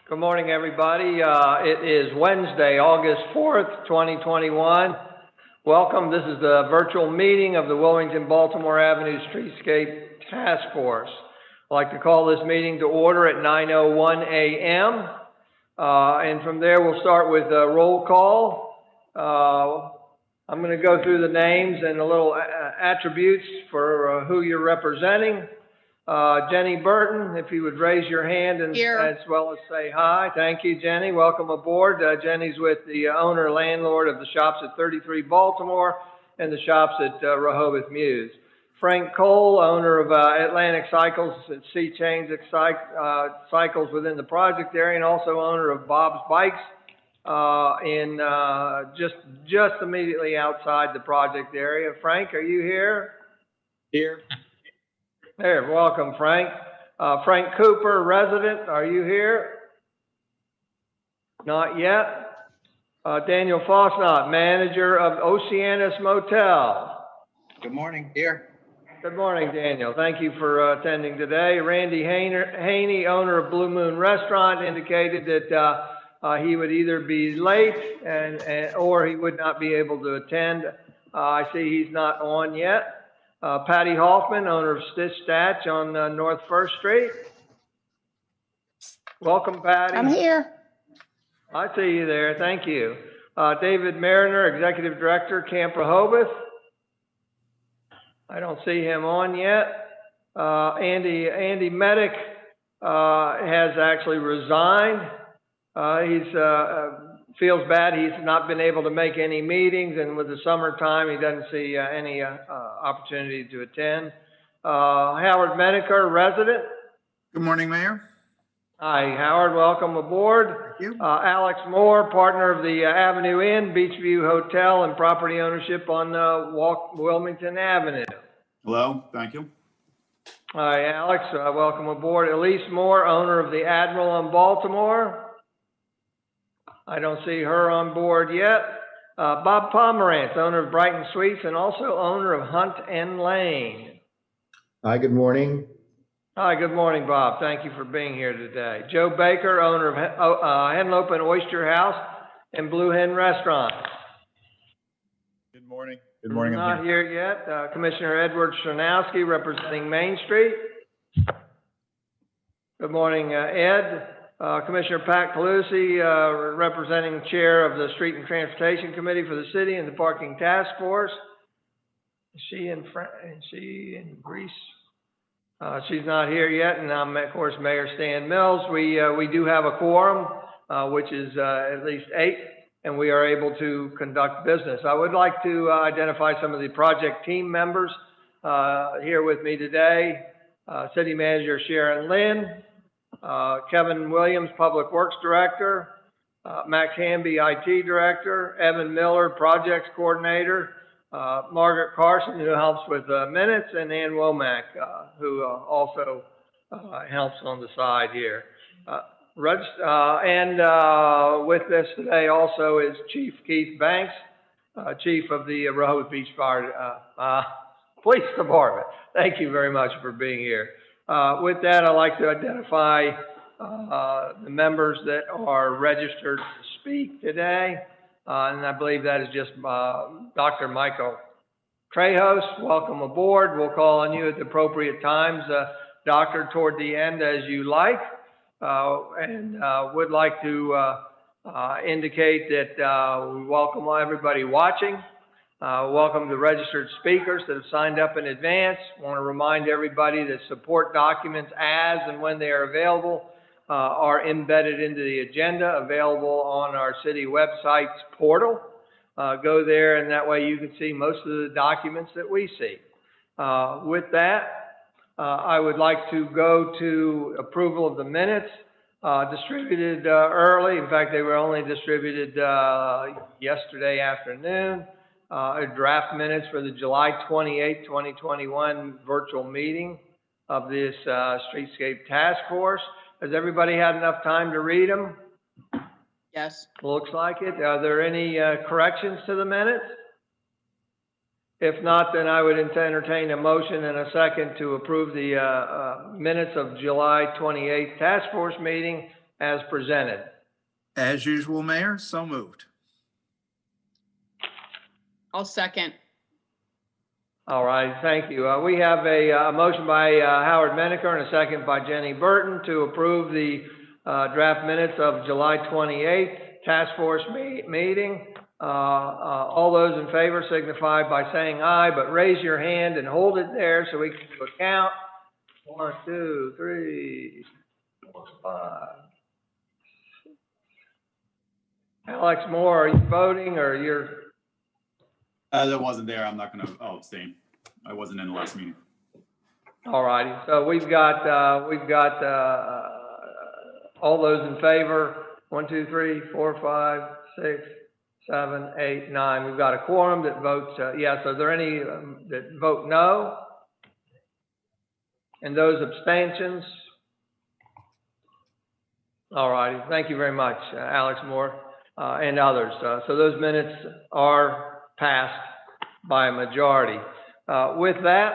Good morning, everybody. It is Wednesday, August 4th, 2021. Welcome. This is the virtual meeting of the Wilmington Baltimore Avenue Streetscape Task Force. I'd like to call this meeting to order at 9:01 a.m. And from there, we'll start with a roll call. I'm going to go through the names and the little attributes for who you're representing. Jenny Burton, if you would raise your hand and as well as say hi. Thank you, Jenny. Welcome aboard. Jenny's with the owner, landlord of the shops at 33 Baltimore and the shops at Rehoboth Mews. Frank Cole, owner of Atlantic Cycles at Sea Chains Cycles within the project area, and also owner of Bob's Bikes in just immediately outside the project area. Frank, are you here? Here. There, welcome, Frank. Frank Cooper, resident, are you here? Not yet. Daniel Fosnot, manager of Oceana Motel. Good morning. Here. Good morning, Daniel. Thank you for attending today. Randy Haney, owner of Blue Moon Restaurant, indicated that he would either be late or he would not be able to attend. I see he's not on yet. Patty Hoffman, owner of Stitch Statch on North 1st Street. Welcome, Patty. I'm here. I see you there. Thank you. David Mariner, executive director, Camp Rehoboth. I don't see him on yet. Andy Medic has actually resigned. He's feels bad he's not been able to make any meetings, and with the summertime, he doesn't see any opportunity to attend. Howard Menaker, resident. Good morning, Mayor. Hi, Howard. Welcome aboard. Thank you. Alex Moore, partner of the Avenue Inn, Beachview Hotel, and property ownership on Wilmington Avenue. Hello. Thank you. Hi, Alex. Welcome aboard. Elise Moore, owner of the Admiral in Baltimore. I don't see her on board yet. Bob Pomerantz, owner of Brighton Suites and also owner of Hunt and Lane. Hi, good morning. Hi, good morning, Bob. Thank you for being here today. Joe Baker, owner of Henlope and Oyster House and Blue Hen Restaurant. Good morning. Good morning. Not here yet. Commissioner Edward Chernowski, representing Main Street. Good morning, Ed. Commissioner Pat Calusi, representing chair of the Street and Transportation Committee for the city and the Parking Task Force. Is she in Greece? She's not here yet, and I'm, of course, Mayor Stan Mills. We do have a quorum, which is at least 8, and we are able to conduct business. I would like to identify some of the project team members here with me today. City Manager Sharon Lynn. Kevin Williams, Public Works Director, Max Hamby, IT Director, Evan Miller, Projects Coordinator, Margaret Carson, who helps with minutes, and Ann Womack, who also helps on the side here. With this today also is Chief Keith Banks, Chief of the Rehoboth Beach Fire Police Department. Thank you very much for being here. With that, I'd like to identify the members that are registered to speak today. And I believe that is just Dr. Michael Trejos. Welcome aboard. We'll call on you at the appropriate times, Doctor, toward the end as you like. Would like to indicate that we welcome everybody watching. Welcome to registered speakers that have signed up in advance. I want to remind everybody that support documents as and when they are available are embedded into the agenda, available on our city website's portal. Go there, and that way you can see most of the documents that we see. With that, I would like to go to approval of the minutes distributed early. In fact, they were only distributed yesterday afternoon. Draft minutes for the July 28, 2021 virtual meeting of this Streetscape Task Force. Has everybody had enough time to read them? Yes. Looks like it. Are there any corrections to the minutes? If not, then I would entertain a motion and a second to approve the minutes of July 28th Task Force meeting as presented? As usual, Mayor, so moved. I'll second. All right, thank you. We have a motion by Howard Menaker and a second by Jenny Burton to approve the draft minutes of July 28th task force meeting. All those in favor signify by saying aye, but raise your hand and hold it there so we can do a count. 1, 2, 3, 4, 5. Alex Moore, are you voting or you're? That wasn't there. I'm not going to abstain. I wasn't in the last meeting. All righty. So we've got all those in favor. 1, 2, 3, 4, 5, 6, 7, 8, 9. We've got a quorum that votes yes. Are there any that vote no? And those abstentions? All righty. Thank you very much, Alex Moore, and others. So those minutes are passed by a majority. With that,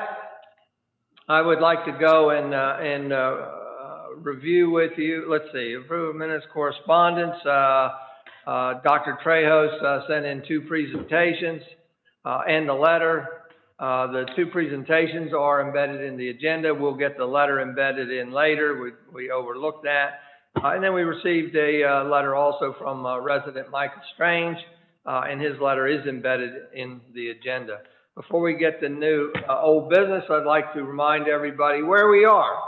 I would like to go and review with you. Let's see, approve minutes, correspondence. Dr. Trejos sent in 2 presentations and a letter. The 2 presentations are embedded in the agenda. We'll get the letter embedded in later. We overlooked that. And then we received a letter also from resident Michael Strange, and his letter is embedded in the agenda. Before we get to new old business, I'd like to remind everybody where we are.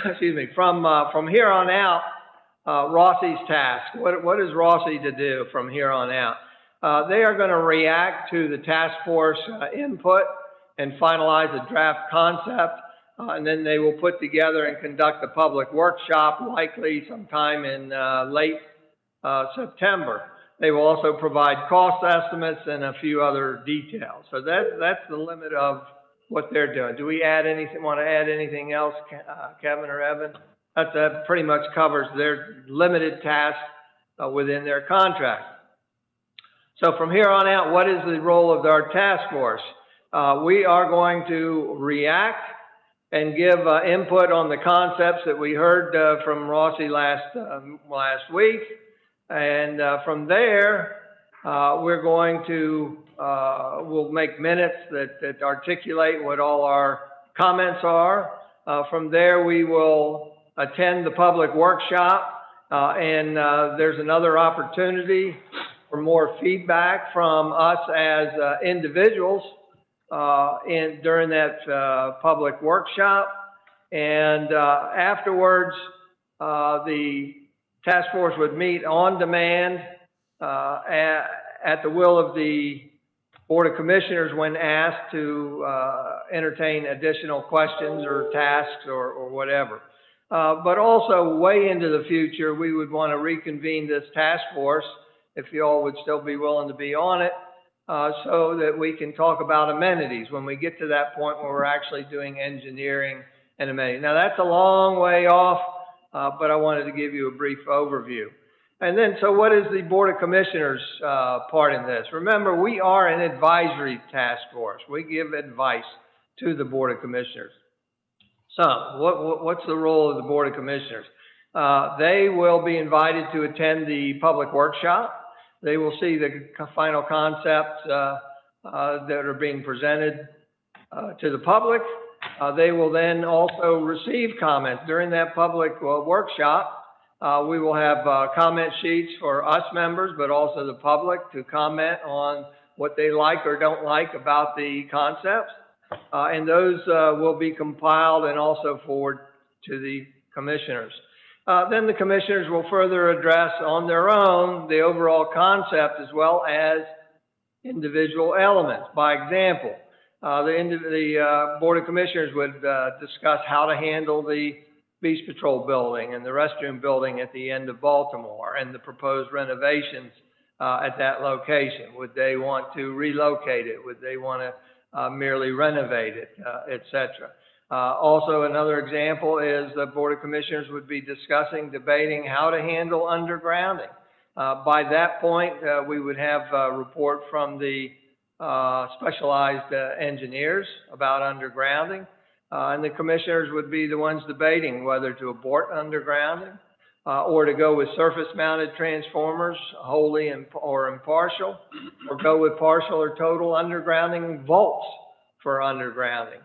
Excuse me. From here on out, Rossi's task. What is Rossi to do from here on out? They are going to react to the task force input and finalize a draft concept. And then they will put together and conduct a public workshop, likely sometime in late September. They will also provide cost estimates and a few other details. So that's the limit of what they're doing. Do we want to add anything else, Kevin or Evan? That pretty much covers their limited task within their contract. So from here on out, what is the role of our task force? We are going to react and give input on the concepts that we heard from Rossi last week. And from there, we're going to, we'll make minutes that articulate what all our comments are. From there, we will attend the public workshop, and there's another opportunity for more feedback from us as individuals during that public workshop. And afterwards, the task force would meet on demand at the will of the Board of Commissioners when asked to entertain additional questions or tasks or whatever. But also way into the future, we would want to reconvene this task force, if you all would still be willing to be on it, so that we can talk about amenities when we get to that point where we're actually doing engineering and amenities. Now that's a long way off, but I wanted to give you a brief overview. And then, so what is the Board of Commissioners part in this? Remember, we are an advisory task force. We give advice to the Board of Commissioners. So what's the role of the Board of Commissioners? They will be invited to attend the public workshop. They will see the final concepts that are being presented to the public. They will then also receive comments during that public workshop. We will have comment sheets for us members, but also the public to comment on what they like or don't like about the concepts. And those will be compiled and also forwarded to the commissioners. Then the commissioners will further address on their own the overall concept as well as individual elements. By example, the Board of Commissioners would discuss how to handle the Beach Patrol building and the restroom building at the end of Baltimore and the proposed renovations at that location. Would they want to relocate it? Would they want to merely renovate it, et cetera? Also, another example is the Board of Commissioners would be debating how to handle undergrounding. By that point, we would have a report from the specialized engineers about undergrounding. And the commissioners would be the ones debating whether to abort undergrounding or to go with surface-mounted transformers, wholly or impartial, or go with partial or total undergrounding vaults for undergrounding.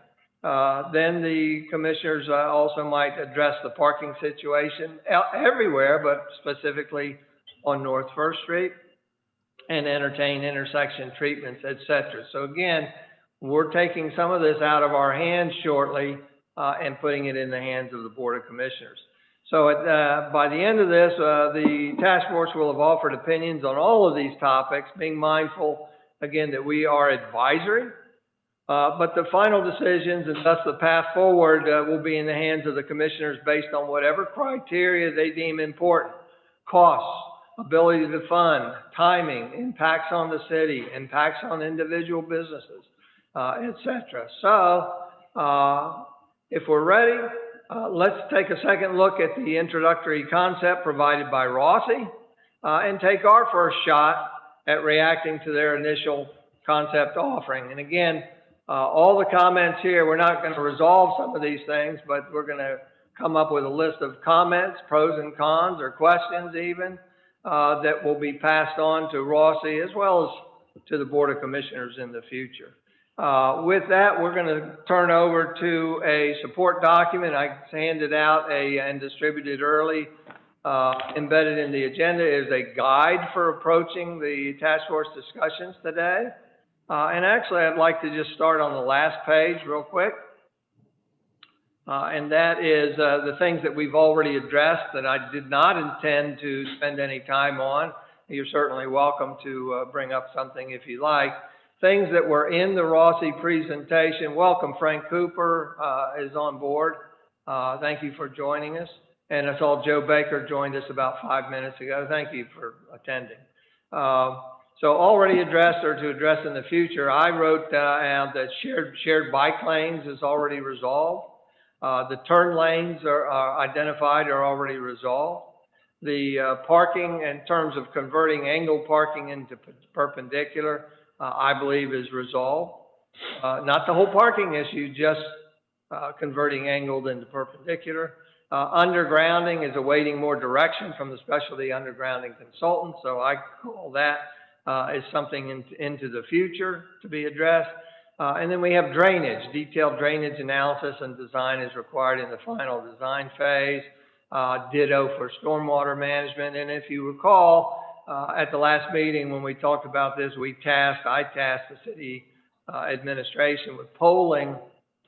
Then the commissioners also might address the parking situation everywhere, but specifically on North First Street, and entertain intersection treatments, etc. So again, we're taking some of this out of our hands shortly and putting it in the hands of the Board of Commissioners. So by the end of this, the task force will have offered opinions on all of these topics, being mindful, again, that we are advisory, but the final decisions and thus the path forward will be in the hands of the commissioners based on whatever criteria they deem important: costs, ability to fund, timing, impacts on the city, impacts on individual businesses, etc. So if we're ready, let's take a second look at the introductory concept provided by Rossi and take our first shot at reacting to their initial concept offering. And again, all the comments here, we're not going to resolve some of these things, but we're going to come up with a list of comments, pros and cons, or questions even, that will be passed on to Rossi as well as to the Board of Commissioners in the future. With that, we're going to turn over to a support document. I handed out and distributed early. Embedded in the agenda is a guide for approaching the task force discussions today. And actually, I'd like to just start on the last page real quick. And that is the things that we've already addressed that I did not intend to spend any time on. You're certainly welcome to bring up something if you like. Things that were in the Rossi presentation. Welcome, Frank Cooper is on board. Thank you for joining us. And I saw Joe Baker joined us about 5 minutes ago. Thank you for attending. So already addressed or to address in the future, I wrote down that shared bike lanes is already resolved. The turn lanes are identified are already resolved. The parking in terms of converting angle parking into perpendicular, I believe is resolved. Not the whole parking issue, just converting angled into perpendicular. Undergrounding is awaiting more direction from the specialty undergrounding consultant, so I call that as something into the future to be addressed. And then we have drainage. Detailed drainage analysis and design is required in the final design phase. Ditto for stormwater management. And if you recall, at the last meeting when we talked about this, I tasked the city administration with polling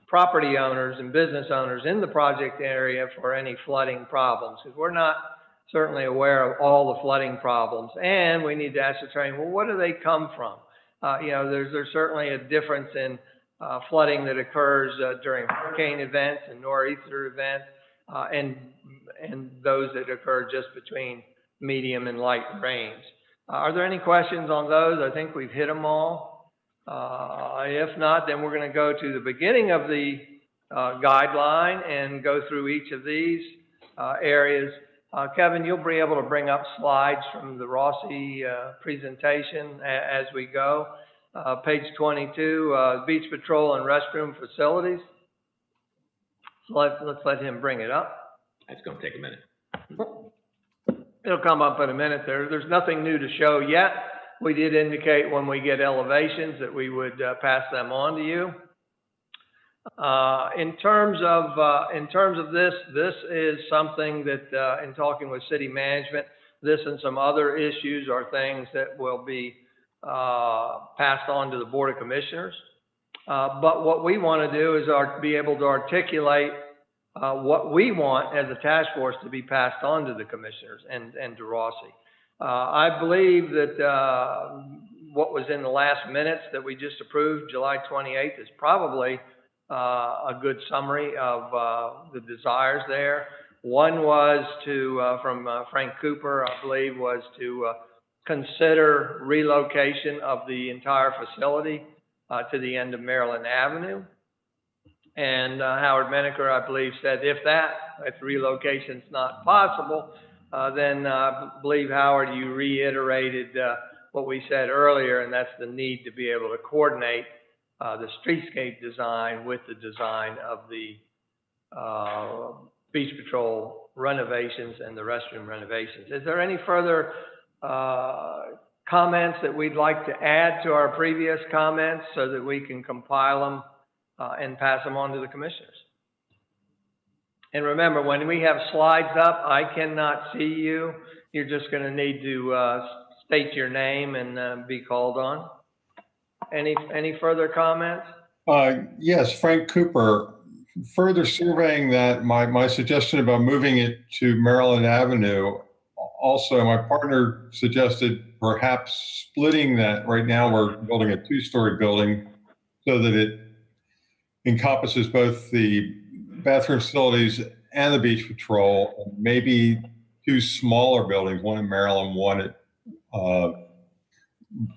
property owners and business owners in the project area for any flooding problems, because we're not certainly aware of all the flooding problems, and we need to ascertain, well, what do they come from? There's certainly a difference in flooding that occurs during hurricane events and nor'easter events, and those that occur just between medium and light rains. Are there any questions on those? I think we've hit them all. If not, then we're going to go to the beginning of the guideline and go through each of these areas. Kevin, you'll be able to bring up slides from the Rossi presentation as we go. Page 22, beach patrol and restroom facilities. So let's let him bring it up. It's going to take a minute. It'll come up in a minute. There's nothing new to show yet. We did indicate when we get elevations that we would pass them on to you. In terms of this is something that in talking with city management, this and some other issues are things that will be passed on to the Board of Commissioners. But what we want to do is be able to articulate what we want as a task force to be passed on to the commissioners and to Rossi. I believe that what was in the last minutes that we just approved, July 28th, is probably a good summary of the desires there. One was from Frank Cooper, I believe, was to consider relocation of the entire facility to the end of Maryland Avenue. And Howard Menaker, I believe, said if relocation's not possible, then I believe, Howard, you reiterated what we said earlier, and that's the need to be able to coordinate the streetscape design with the design of the beach patrol renovations and the restroom renovations. Is there any further comments that we'd like to add to our previous comments so that we can compile them and pass them on to the commissioners? And remember, when we have slides up, I cannot see you. You're just going to need to state your name and be called on. Any further comments? Yes, Frank Cooper. Further surveying that, my suggestion about moving it to Maryland Avenue, also my partner suggested perhaps splitting that. Right now we're building a 2-story building so that it encompasses both the bathroom facilities and the beach patrol, and maybe 2 smaller buildings, one in Maryland, one at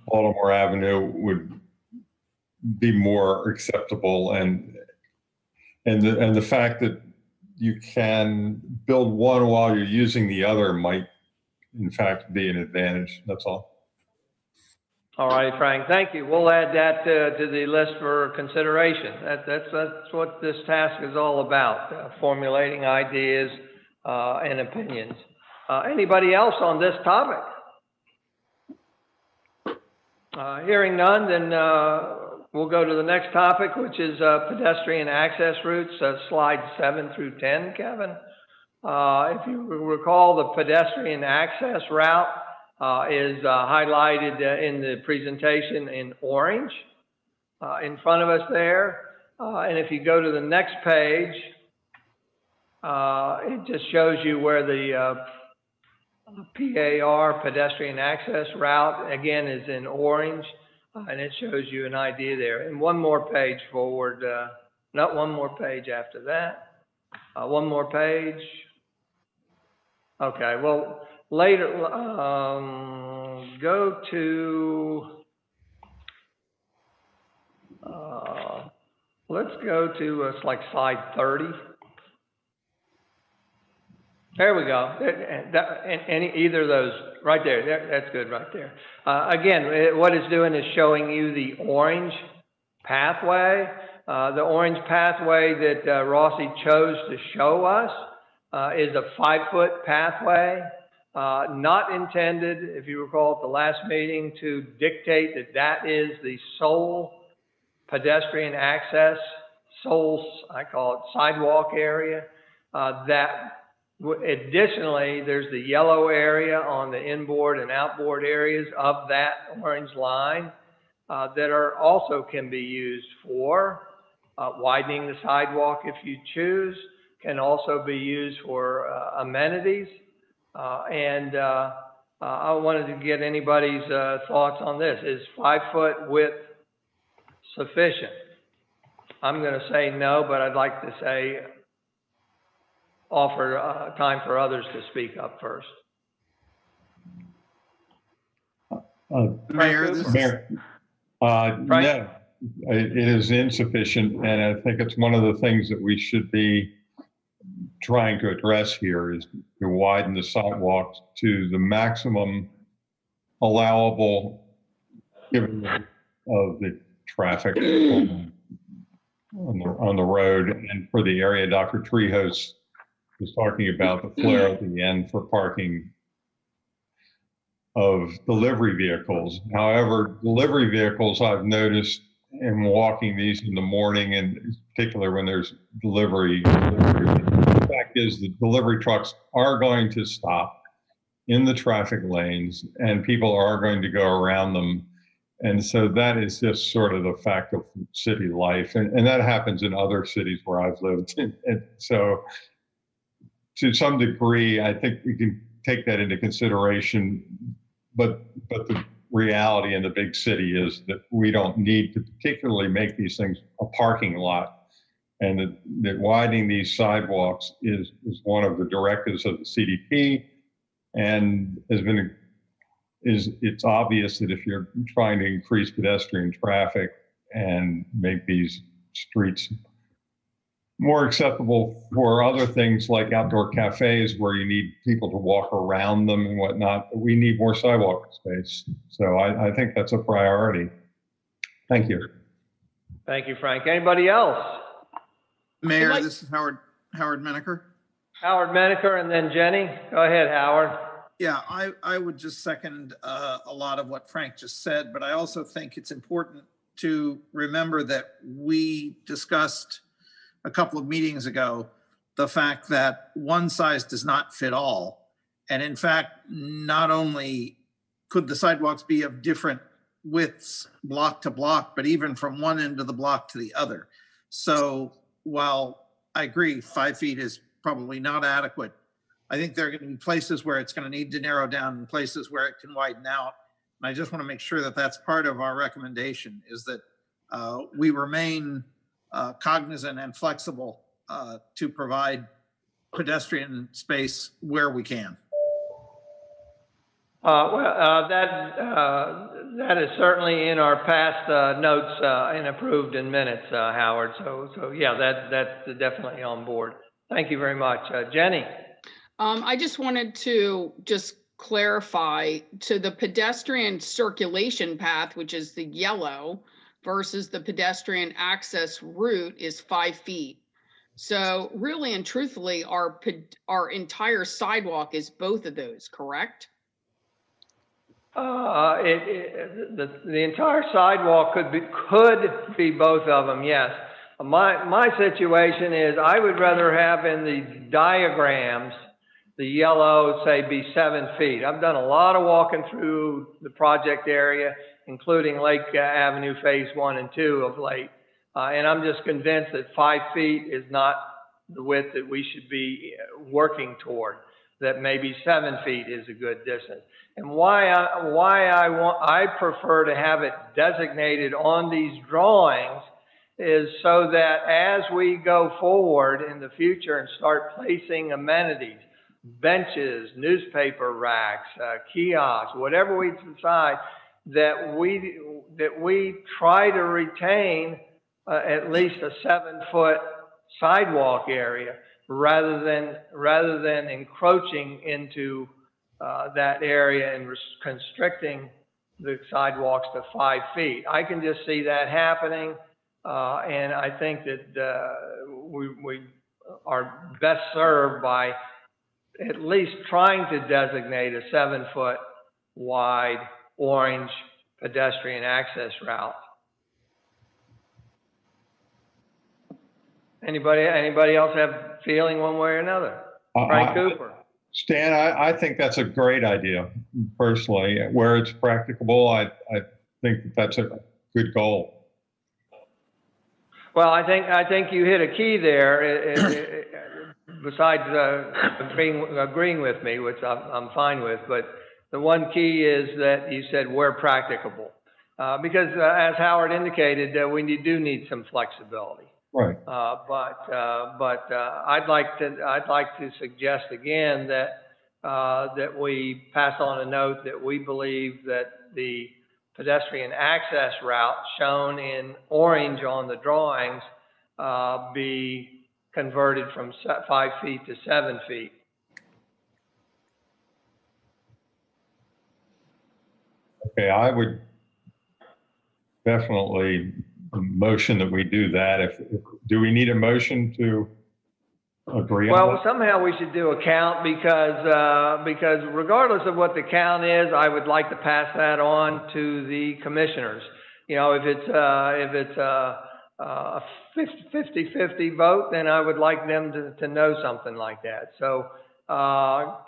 Baltimore Avenue would be more acceptable, and the fact that you can build one while you're using the other might in fact be an advantage. That's all. All right, Frank, thank you. We'll add that to the list for consideration. That's what this task is all about, formulating ideas and opinions. Anybody else on this topic? Hearing none, then we'll go to the next topic, which is pedestrian access routes, slides 7 through 10, Kevin. If you recall, the pedestrian access route is highlighted in the presentation in orange in front of us there. And if you go to the next page, it just shows you where the PAR, pedestrian access route, again, is in orange. And it shows you an idea there. And one more page forward, not one more page after that. One more page. Okay, well, later, go to, let's go to, it's like slide 30. There we go. Either of those, right there. That's good right there. Again, what it's doing is showing you the orange pathway. The orange pathway that Rossi chose to show us is a 5-foot pathway, not intended, if you recall at the last meeting, to dictate that that is the sole pedestrian access, I call it sidewalk area. Additionally, there's the yellow area on the inboard and outboard areas of that orange line that also can be used for widening the sidewalk if you choose, can also be used for amenities. And I wanted to get anybody's thoughts on this. Is 5-foot width sufficient? I'm going to say no, but I'd like to say offer time for others to speak up first. Mayor, No, it is insufficient, and I think it's one of the things that we should be trying to address here is to widen the sidewalks to the maximum allowable given of the traffic on the road, and for the area Dr. Treehouse was talking about, the flare at the end for parking of delivery vehicles. However, delivery vehicles, I've noticed in walking these in the morning, and in particular when there's delivery, the fact is the delivery trucks are going to stop in the traffic lanes and people are going to go around them. And so that is just sort of the fact of city life. And that happens in other cities where I've lived. And so to some degree, I think we can take that into consideration. But the reality in the big city is that we don't need to particularly make these things a parking lot. And that widening these sidewalks is one of the directives of the CDP, and it's obvious that if you're trying to increase pedestrian traffic and make these streets more acceptable for other things like outdoor cafes where you need people to walk around them and whatnot, we need more sidewalk space. So I think that's a priority. Thank you. Thank you, Frank. Anybody else? Mayor, this is Howard Menaker. Howard Menaker and then Jenny. Go ahead, Howard. Yeah, I would just second a lot of what Frank just said, but I also think it's important to remember that we discussed a couple of meetings ago the fact that one size does not fit all. And in fact, not only could the sidewalks be of different widths block to block, but even from one end of the block to the other. So while I agree 5 feet is probably not adequate, I think there are going to be places where it's going to need to narrow down and places where it can widen out. And I just want to make sure that that's part of our recommendation, is that we remain cognizant and flexible to provide pedestrian space where we can. That is certainly in our past notes and approved in minutes, Howard. So yeah, that's definitely on board. Thank you very much. Jenny? I just wanted to just clarify to the pedestrian circulation path, which is the yellow, versus the pedestrian access route is 5 feet. So really and truthfully, our entire sidewalk is both of those, correct? The entire sidewalk could be both of them, yes. My situation is I would rather have in the diagrams the yellow, say, be 7 feet. I've done a lot of walking through the project area, including Lake Avenue Phase 1 and 2 of late. And I'm just convinced that 5 feet is not the width that we should be working toward, that maybe 7 feet is a good distance. And why I prefer to have it designated on these drawings is so that as we go forward in the future and start placing amenities, benches, newspaper racks, kiosks, whatever we decide, that we try to retain at least a 7-foot sidewalk area rather than encroaching into that area and constricting the sidewalks to 5 feet. I can just see that happening, and I think that we are best served by at least trying to designate a 7-foot wide orange pedestrian access route. Anybody else have feeling one way or another? Frank Cooper. Stan, I think that's a great idea, personally. Where it's practicable, I think that's a good goal. Well, I think you hit a key there. Besides agreeing with me, which I'm fine with, but the one key is that you said where practicable, because as Howard indicated, we do need some flexibility. Right. But I'd like to suggest again that we pass on a note that we believe that the pedestrian access route shown in orange on the drawings be converted from 5 feet to 7 feet. Okay, I would definitely motion that we do that. Do we need a motion to agree on Well, that? somehow we should do a count because regardless of what the count is, I would like to pass that on to the commissioners. You know, if it's a 50-50 vote, then I would like them to know something like that. So,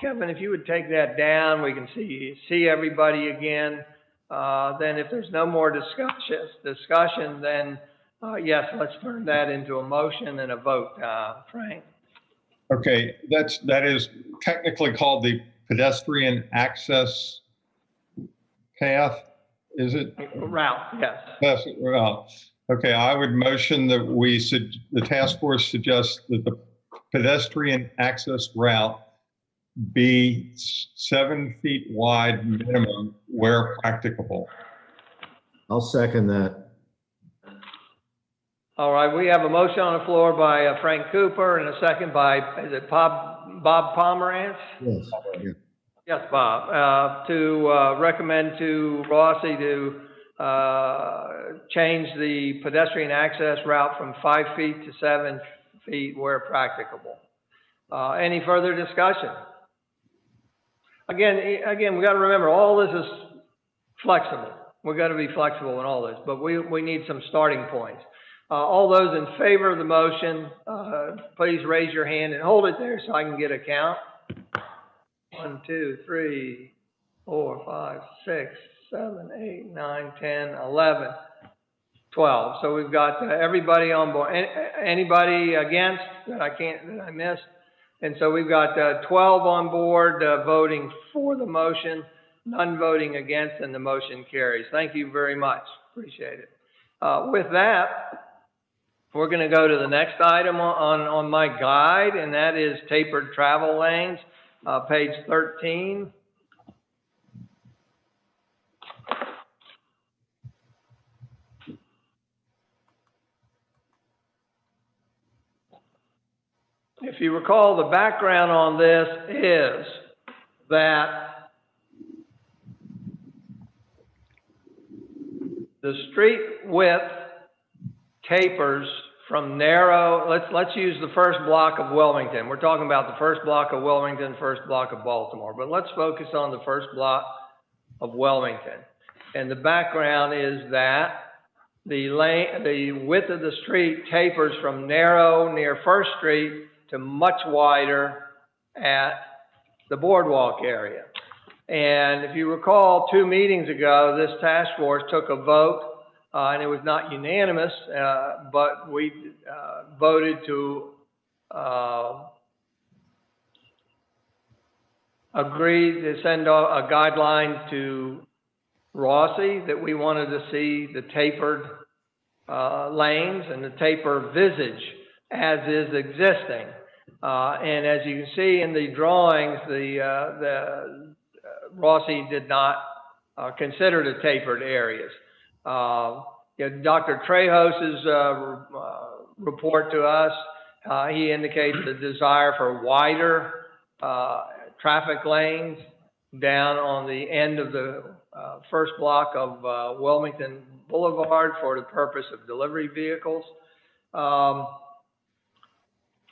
Kevin, if you would take that down, we can see everybody again. Then if there's no more discussion, then yes, let's turn that into a motion and a vote, Frank. Okay, that is technically called the pedestrian access path, is it? Route, yes. Yes, route. Okay, I would motion that the task force suggests that the pedestrian access route be 7 feet wide minimum where practicable. I'll second that. All right, we have a motion on the floor by Frank Cooper and a second by, is it Bob Pomerantz? Yes. Yeah. Yes, Bob, to recommend to Rossi to change the pedestrian access route from 5 feet to 7 feet where practicable. Any further discussion? Again, we got to remember, all this is flexible. We've got to be flexible in all this, but we need some starting points. All those in favor of the motion, please raise your hand and hold it there so I can get a count. 1, 2, 3, 4, 5, 6, 7, 8, 9, 10, 11, 12. So we've got everybody on board. Anybody against that I missed? And so we've got 12 on board voting for the motion, none voting against, and the motion carries. Thank you very much. Appreciate it. With that, we're going to go to the next item on my guide, and that is tapered travel lanes, page 13. If you recall, the background on this is that the street width tapers from narrow, let's use the first block of Wilmington. We're talking about the first block of Wilmington, first block of Baltimore, but let's focus on the first block of Wilmington. And the background is that the width of the street tapers from narrow near First Street to much wider at the boardwalk area. And if you recall, 2 meetings ago, this task force took a vote, and it was not unanimous, but we voted to agree to send a guideline to Rossi that we wanted to see the tapered lanes and the taper visage as is existing. And as you can see in the drawings, the Rossi did not consider the tapered areas. Dr. Trejos's report to us, he indicates a desire for wider traffic lanes down on the end of the first block of Wilmington Boulevard for the purpose of delivery vehicles.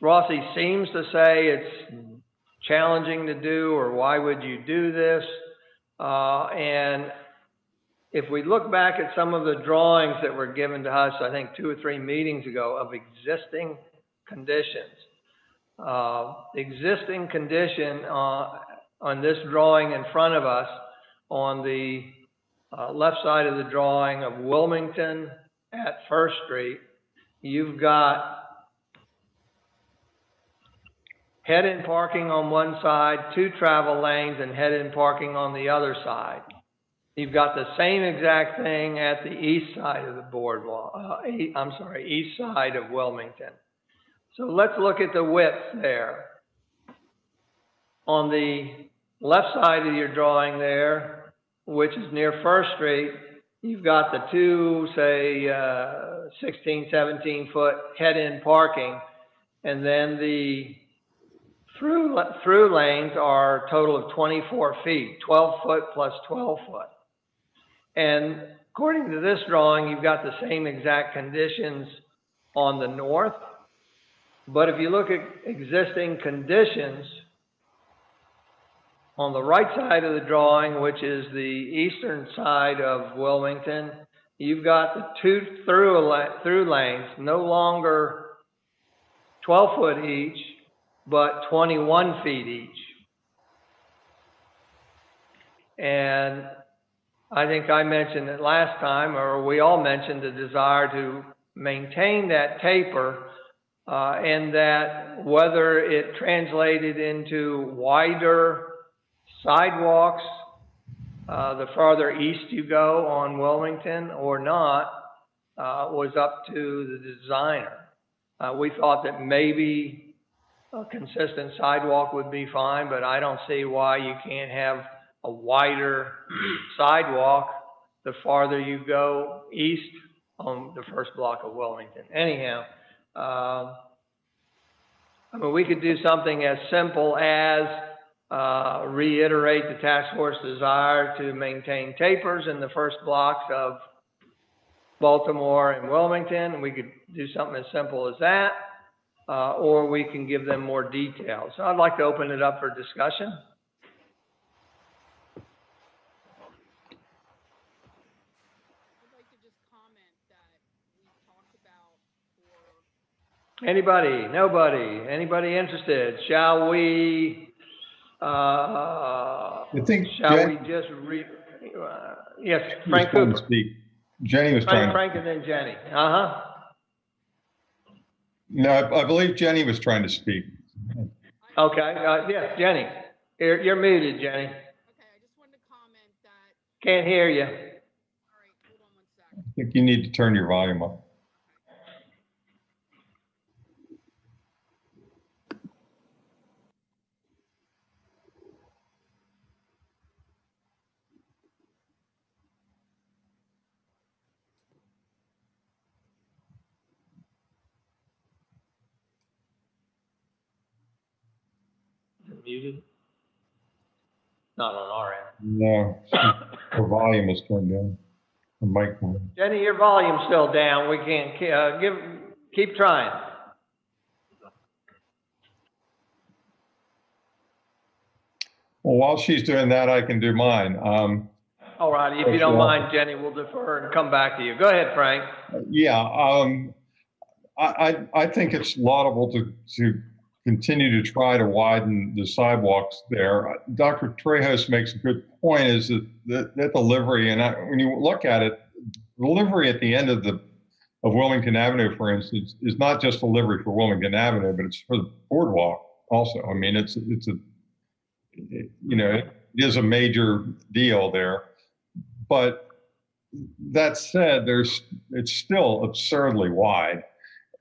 Rossi seems to say it's challenging to do, or why would you do this? And if we look back at some of the drawings that were given to us, I think 2 or 3 meetings ago, of existing conditions, the existing condition on this drawing in front of us, on the left side of the drawing of Wilmington at First Street, you've got head-in parking on one side, 2 travel lanes, and head-in parking on the other side. You've got the same exact thing at the east side of the boardwalk, east side of Wilmington. So let's look at the width there. On the left side of your drawing there, which is near First Street, you've got the 2, say, 16, 17-foot head-in parking, and then the through lanes are a total of 24 feet, 12 foot plus 12 foot. And according to this drawing, you've got the same exact conditions on the north. But if you look at existing conditions on the right side of the drawing, which is the eastern side of Wilmington, you've got the 2 through lanes, no longer 12 foot each, but 21 feet each. And I think I mentioned it last time, or we all mentioned the desire to maintain that taper, and that whether it translated into wider sidewalks the farther east you go on Wilmington or not, was up to the designer. We thought that maybe a consistent sidewalk would be fine, but I don't see why you can't have a wider sidewalk the farther you go east on the first block of Wilmington. Anyhow, I mean, we could do something as simple as reiterate the task force desire to maintain tapers in the first blocks of Baltimore and Wilmington. We could do something as simple as that. or we can give them more details. So I'd like to open it up for discussion. I'd like to just comment that we talked about for Anybody, nobody, anybody interested? Shall we, I think shall we just yes, Frank trying to Cooper. speak. Jenny was trying. Frank and then Jenny. Uh-huh. No, I believe Jenny was trying to speak. Okay, yeah, Jenny. You're muted, Jenny. Okay, I just wanted to comment that, Can't hear you. all right, hold on one second. I think you need to turn your volume up. Is it muted? Not on our end. No, her volume is turned down. Her microphone. Jenny, your volume's still down. We can't, keep trying. Well, while she's doing that, I can do mine. All righty, if you don't mind, Jenny, we'll defer and come back to you. Go ahead, Frank. Yeah, I think it's laudable to continue to try to widen the sidewalks there. Dr. Trejos makes a good point, is that delivery, and when you look at it, delivery at the end of Wilmington Avenue, for instance, is not just delivery for Wilmington Avenue, but it's for the boardwalk also. I mean, it is a major deal there. But that said, it's still absurdly wide.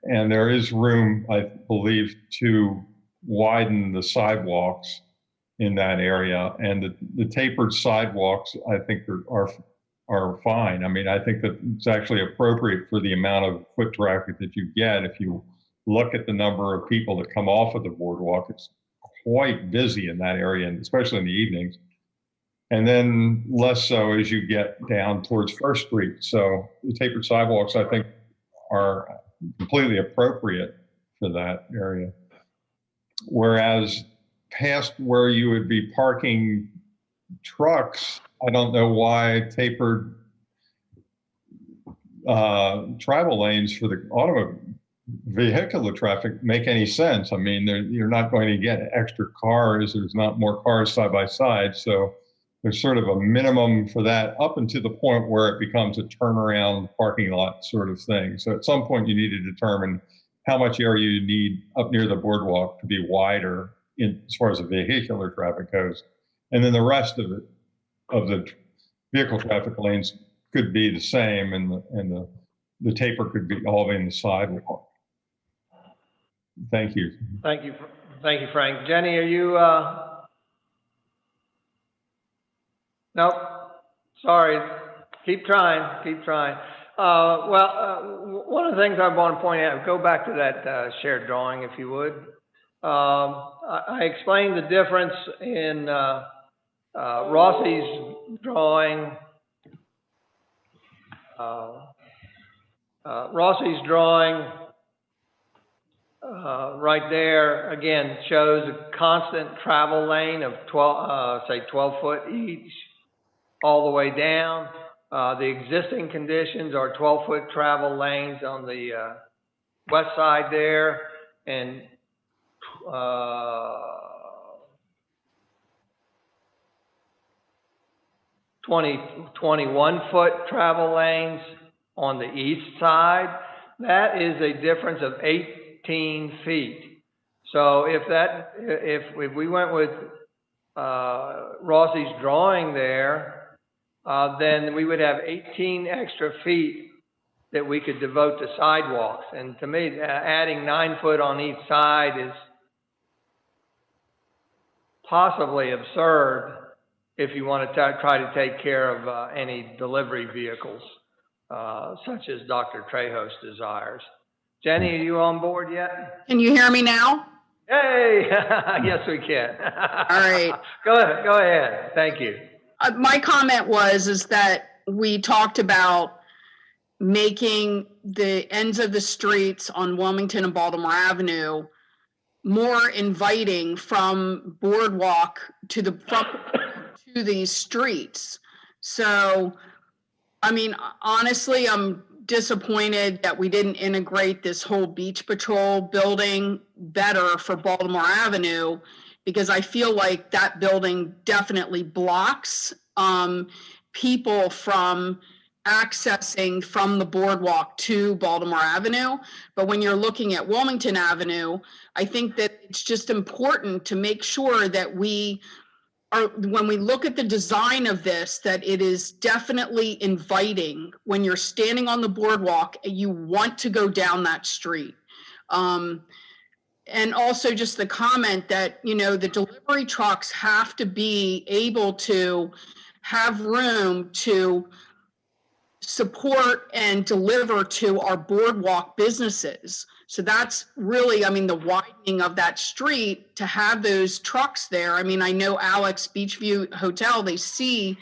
And there is room, I believe, to widen the sidewalks in that area. And the tapered sidewalks, I think, are fine. I mean, I think that it's actually appropriate for the amount of foot traffic that you get. If you look at the number of people that come off of the boardwalk, it's quite busy in that area, and especially in the evenings. And then less so as you get down towards First Street. So the tapered sidewalks, I think, are completely appropriate for that area. Whereas past where you would be parking trucks, I don't know why tapered travel lanes for the vehicular traffic make any sense. I mean, you're not going to get extra cars. There's not more cars side by side. So there's sort of a minimum for that up until the point where it becomes a turnaround parking lot sort of thing. So at some point you need to determine how much area you need up near the boardwalk to be wider as far as the vehicular traffic goes. And then the rest of it, of the vehicle traffic lanes could be the same, and the taper could be all in the sidewalk. Thank you. Thank you, Frank. Jenny, are you, nope, sorry. Keep trying. One of the things I want to point out, go back to that shared drawing, if you would. I explained the difference in Rossi's drawing. Rossi's drawing right there, again, shows a constant travel lane of 12 foot each, all the way down. The existing conditions are 12-foot travel lanes on the west side there, and 21-foot travel lanes on the east side. That is a difference of 18 feet. So if we went with Rossi's drawing there, then we would have 18 extra feet that we could devote to sidewalks. And to me, adding 9 foot on each side is possibly absurd if you want to try to take care of any delivery vehicles, such as Dr. Trejos desires. Jenny, are you on board yet? Can you hear me now? Hey, yes, we can. All right. Go ahead. Thank you. My comment is that we talked about making the ends of the streets on Wilmington and Baltimore Avenue more inviting from boardwalk to to these streets. So, I mean, honestly, I'm disappointed that we didn't integrate this whole beach patrol building better for Baltimore Avenue, because I feel like that building definitely blocks people from accessing from the boardwalk to Baltimore Avenue. But when you're looking at Wilmington Avenue, I think that it's just important to make sure that we are, when we look at the design of this, that it is definitely inviting. When you're standing on the boardwalk, you want to go down that street. And also just the comment that, you know, the delivery trucks have to be able to have room to support and deliver to our boardwalk businesses. So that's really, I mean, the widening of that street to have those trucks there. I mean, I know Alex Beachview Hotel, they see,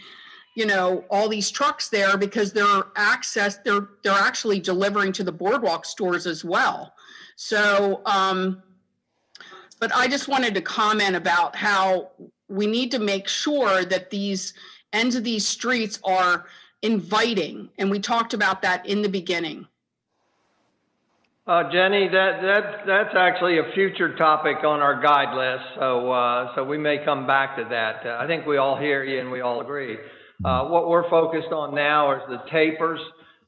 you know, all these trucks there because they're actually delivering to the boardwalk stores as well. So, but I just wanted to comment about how we need to make sure that these ends of these streets are inviting. And we talked about that in the beginning. Jenny, that's actually a future topic on our guide list, so we may come back to that. I think we all hear you and we all agree. What we're focused on now is the tapers.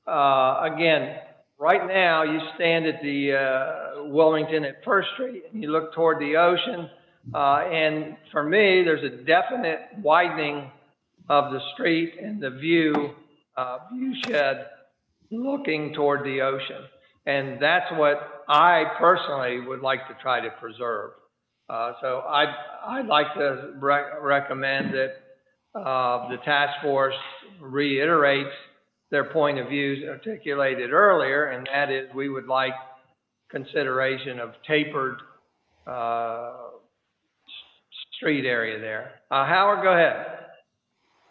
Again, right now you stand at the Wilmington at First Street and you look toward the ocean, and for me, there's a definite widening of the street and the view shed looking toward the ocean. And that's what I personally would like to try to preserve. So I'd like to recommend that the task force reiterates their point of views articulated earlier, and that is we would like consideration of tapered street area there. Howard, go ahead.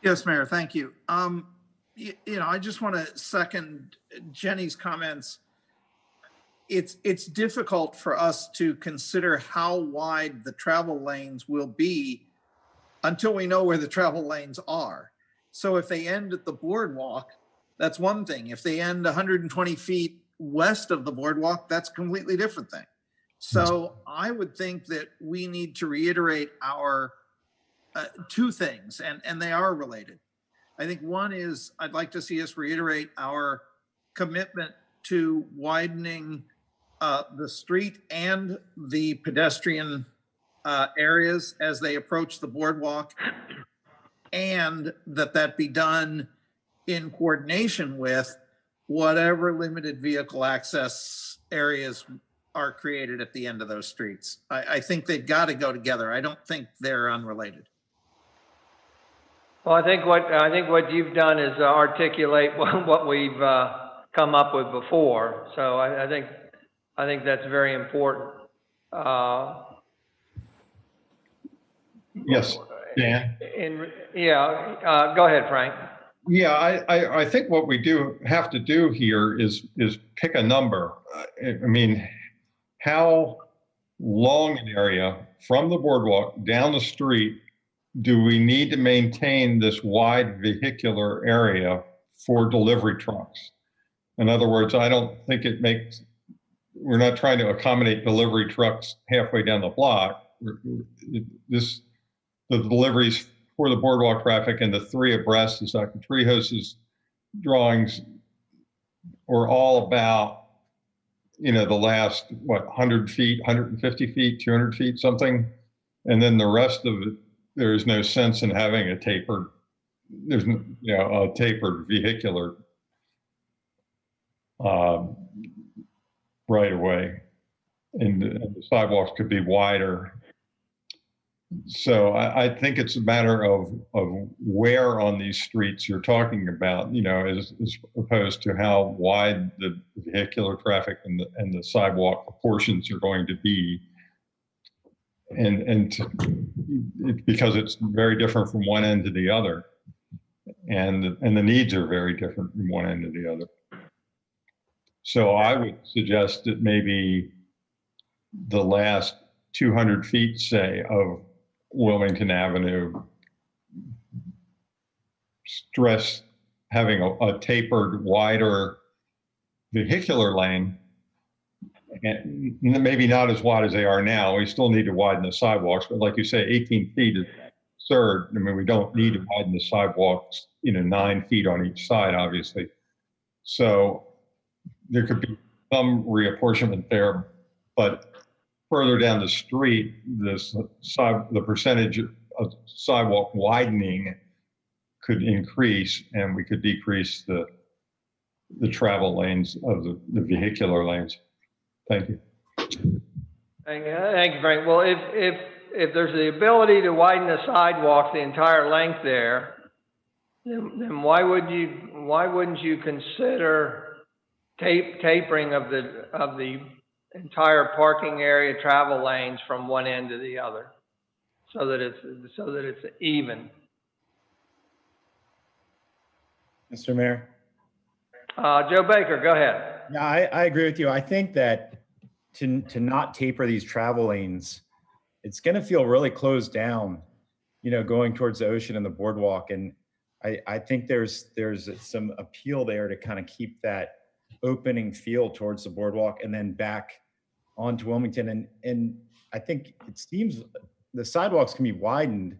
Yes, Mayor, thank you. You know, I just want to second Jenny's comments. It's difficult for us to consider how wide the travel lanes will be until we know where the travel lanes are. So if they end at the boardwalk, that's one thing. If they end 120 feet west of the boardwalk, that's a completely different thing. So I would think that we need to reiterate our two things, and they are related. I think one is I'd like to see us reiterate our commitment to widening the street and the pedestrian areas as they approach the boardwalk, and that be done in coordination with whatever limited vehicle access areas are created at the end of those streets. I think they've got to go together. I don't think they're unrelated. Well, I think what you've done is articulate what we've come up with before. So I think that's very important. Yes, Dan. Go ahead, Frank. Yeah, I think what we have to do here is pick a number. I mean, how long an area from the boardwalk down the street do we need to maintain this wide vehicular area for delivery trucks? In other words, I don't think we're not trying to accommodate delivery trucks halfway down the block. The deliveries for the boardwalk traffic and the three abreast, as Dr. Trejos's drawings, are all about, you know, the last, 100 feet, 150 feet, 200 feet, something. And then the rest of it, there's no sense in having a tapered vehicular right away. And the sidewalks could be wider. So I think it's a matter of where on these streets you're talking about, you know, as opposed to how wide the vehicular traffic and the sidewalk portions are going to be. Because it's very different from one end to the other, and the needs are very different from one end to the other. So I would suggest that maybe the last 200 feet, say, of Wilmington Avenue, stress having a tapered, wider vehicular lane, and maybe not as wide as they are now. We still need to widen the sidewalks, but like you say, 18 feet is absurd. I mean, we don't need to widen the sidewalks, 9 feet on each side, obviously. So there could be some reapportionment there, but further down the street, the percentage of sidewalk widening could increase, and we could decrease the travel lanes of the vehicular lanes. Thank you. Thank you, Frank. Well, if there's the ability to widen the sidewalk the entire length there, then why wouldn't you consider tapering of the entire parking area travel lanes from one end to the other, so that it's even? Mr. Mayor? Joe Baker, go ahead. Yeah, I agree with you. I think that to not taper these travel lanes, it's going to feel really closed down, going towards the ocean and the boardwalk. And I think there's some appeal there to kind of keep that opening feel towards the boardwalk and then back onto Wilmington. And I think it seems the sidewalks can be widened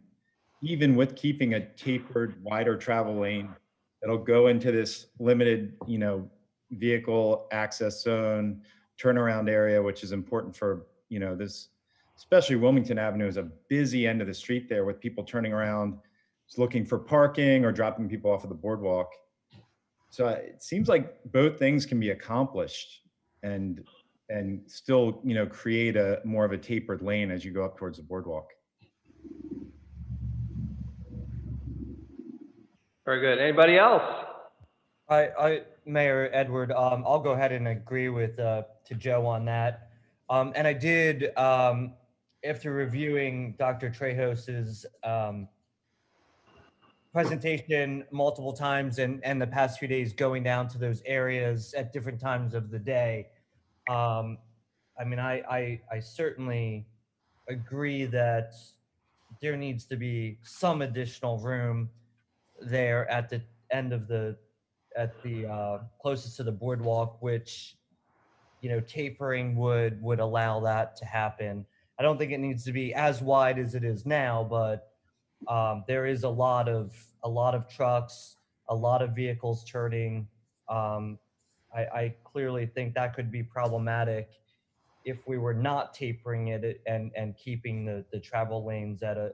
even with keeping a tapered, wider travel lane that'll go into this limited, vehicle access zone, turnaround area, which is important for, this, especially Wilmington Avenue is a busy end of the street there with people turning around, looking for parking or dropping people off at the boardwalk. So it seems like both things can be accomplished and still, create a more of a tapered lane as you go up towards the boardwalk. Very good. Anybody else? Mayor Edward, I'll go ahead and agree with to Joe on that. And I did, after reviewing Dr. Trejos's presentation multiple times and the past few days going down to those areas at different times of the day, I certainly agree that there needs to be some additional room there at the end of the closest to the boardwalk, which tapering would allow that to happen. I don't think it needs to be as wide as it is now, but there is a lot of trucks, a lot of vehicles turning. I clearly think that could be problematic if we were not tapering it and keeping the travel lanes at a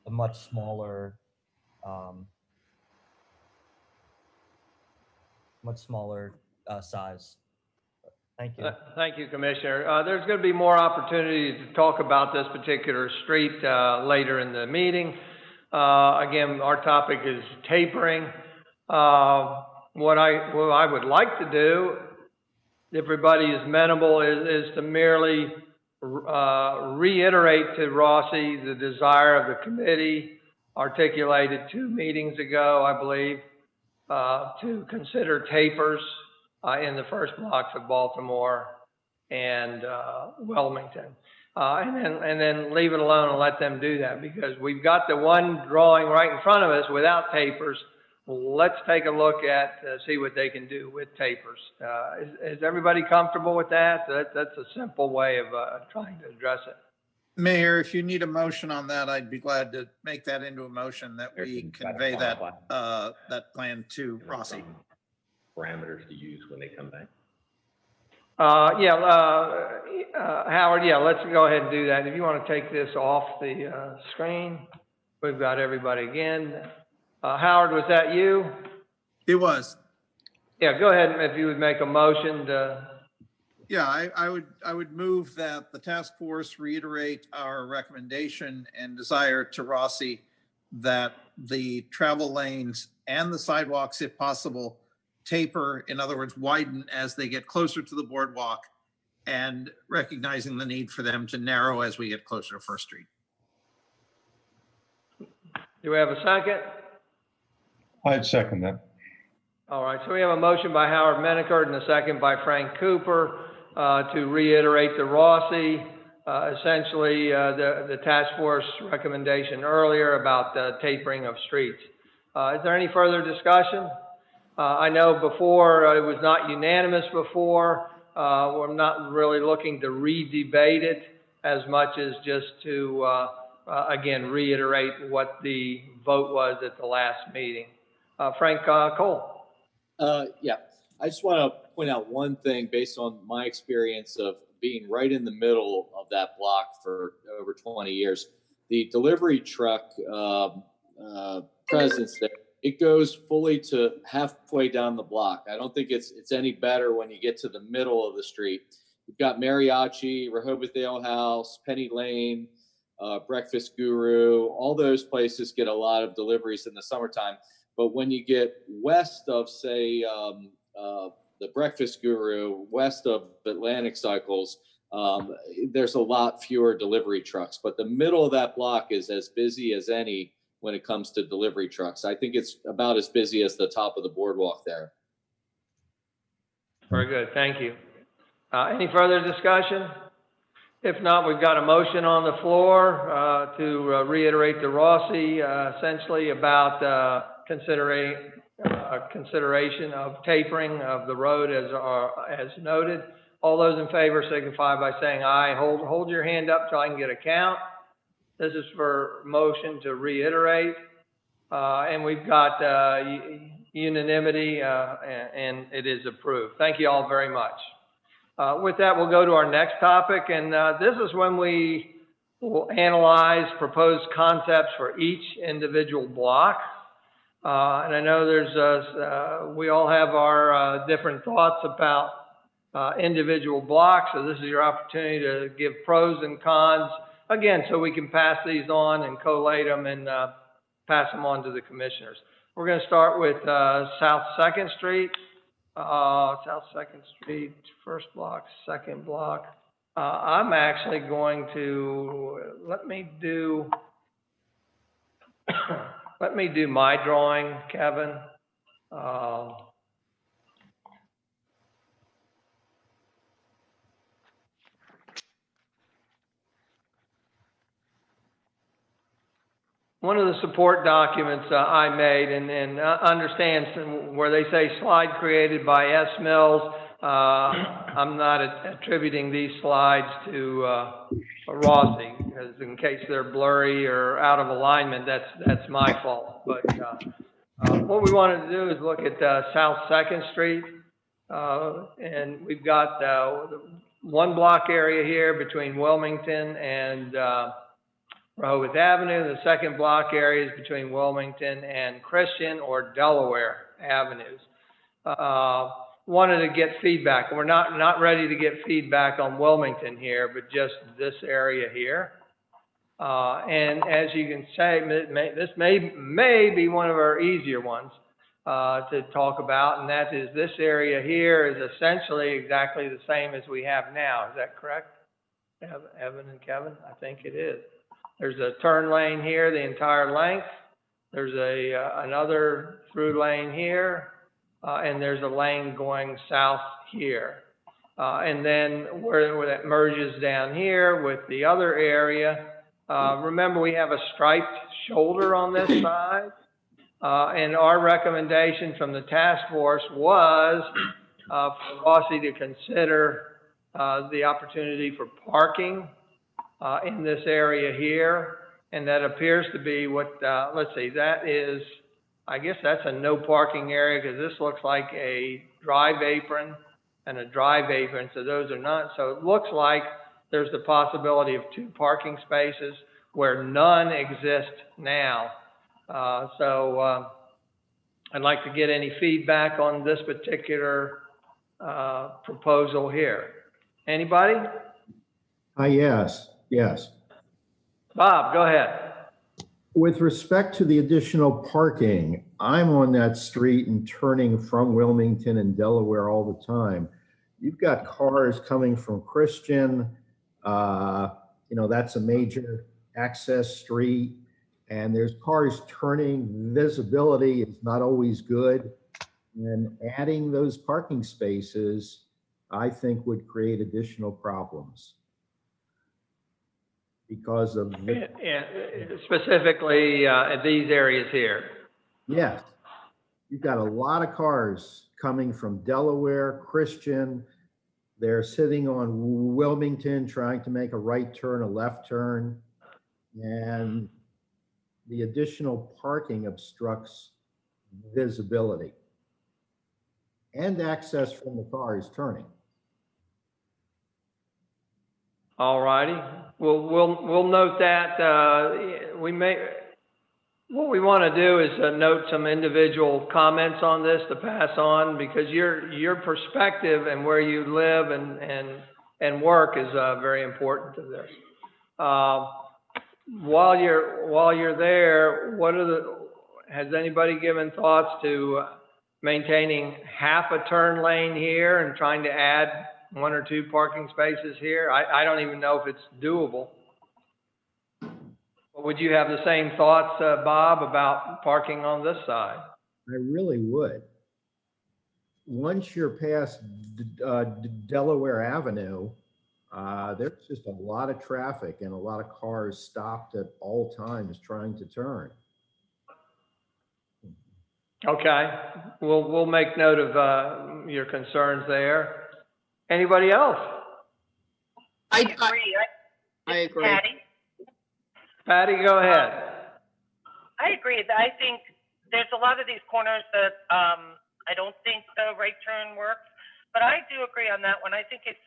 much smaller size. Thank you. Thank you, Commissioner. There's going to be more opportunity to talk about this particular street later in the meeting. Again, our topic is tapering. What I would like to do, if everybody is amenable, is to merely reiterate to Rossi the desire of the committee articulated 2 meetings ago, I believe, to consider tapers in the first blocks of Baltimore and Wilmington, and then leave it alone and let them do that, because we've got the one drawing right in front of us without tapers. Let's take a look at see what they can do with tapers. Is everybody comfortable with that? That's a simple way of trying to address it. Mayor, if you need a motion on that, I'd be glad to make that into a motion that we convey that plan to Rossi. Parameters to use when they come back. Howard, let's go ahead and do that. If you want to take this off the screen, we've got everybody again. Howard, was that you? It was. Yeah, go ahead if you would make a motion to. Yeah, I would move that the task force reiterate our recommendation and desire to Rossi that the travel lanes and the sidewalks, if possible, taper, in other words, widen as they get closer to the boardwalk, and recognizing the need for them to narrow as we get closer to First Street. Do we have a second? I'd second that. All right, so we have a motion by Howard Menikert and a second by Frank Cooper to reiterate the Rossi, essentially the task force recommendation earlier about the tapering of streets. Is there any further discussion? I know before, it was not unanimous before. We're not really looking to re-debate it as much as just to, again, reiterate what the vote was at the last meeting. Frank Cole. Yeah, I just want to point out one thing based on my experience of being right in the middle of that block for over 20 years. The delivery truck presence there, it goes fully to halfway down the block. I don't think it's any better when you get to the middle of the street. You've got Mariachi, Rehoboth Ale House, Penny Lane, Breakfast Guru. All those places get a lot of deliveries in the summertime. But when you get west of, say, the Breakfast Guru, west of Atlantic Cycles, there's a lot fewer delivery trucks. But the middle of that block is as busy as any when it comes to delivery trucks. I think it's about as busy as the top of the boardwalk there. Very good, thank you. Any further discussion? If not, we've got a motion on the floor to reiterate the Rossi, essentially about consideration of tapering of the road as noted. All those in favor signify by saying aye. Hold your hand up so I can get a count. This is for motion to reiterate, and we've got unanimity, and it is approved. Thank you all very much. With that, we'll go to our next topic, and this is when we will analyze proposed concepts for each individual block. And I know we all have our different thoughts about individual blocks, so this is your opportunity to give pros and cons, again, so we can pass these on and collate them and pass them on to the commissioners. We're going to start with South 2nd Street. South 2nd Street, first block, second block. I'm actually going to, let me do my drawing, Kevin. One of the support documents I made, and understand where they say slide created by S. Mills, I'm not attributing these slides to Rossi, because in case they're blurry or out of alignment, that's my fault. But what we wanted to do is look at South 2nd Street, and we've got one block area here between Wilmington and Rehoboth Avenue. The second block area is between Wilmington and Christian or Delaware Avenues. Wanted to get feedback. We're not ready to get feedback on Wilmington here, but just this area here. And as you can say, this may be one of our easier ones to talk about, and that is this area here is essentially exactly the same as we have now. Is that correct, Evan and Kevin? I think it is. There's a turn lane here the entire length. There's another through lane here, and there's a lane going south here. And then where that merges down here with the other area, remember we have a striped shoulder on this side. And our recommendation from the task force was for Rossi to consider the opportunity for parking in this area here. And that appears to be what, let's see, that is, I guess that's a no parking area because this looks like a drive apron and a drive apron. So those are not, so it looks like there's the possibility of 2 parking spaces where none exist now. So I'd like to get any feedback on this particular proposal here. Anybody? Yes. Bob, go ahead. With respect to the additional parking, I'm on that street and turning from Wilmington and Delaware all the time. You've got cars coming from Christian, that's a major access street, and there's cars turning. Visibility is not always good. And adding those parking spaces, I think would create additional problems. Because of the, Yeah, specifically, these areas here. yes, you've got a lot of cars coming from Delaware, Christian. They're sitting on Wilmington, trying to make a right turn, a left turn. And the additional parking obstructs visibility and access from the cars turning. All righty. We'll note that. What we want to do is note some individual comments on this to pass on, because your perspective and where you live and work is very important to this. While you're there, has anybody given thoughts to maintaining half a turn lane here and trying to add 1 or 2 parking spaces here? I don't even know if it's doable. Would you have the same thoughts, Bob, about parking on this side? I really would. Once you're past Delaware Avenue, there's just a lot of traffic and a lot of cars stopped at all times trying to turn. Okay, we'll make note of your concerns there. Anybody else? I agree. I agree. Patty, go ahead. I agree. I think there's a lot of these corners that I don't think the right turn works, but I do agree on that one. I think it's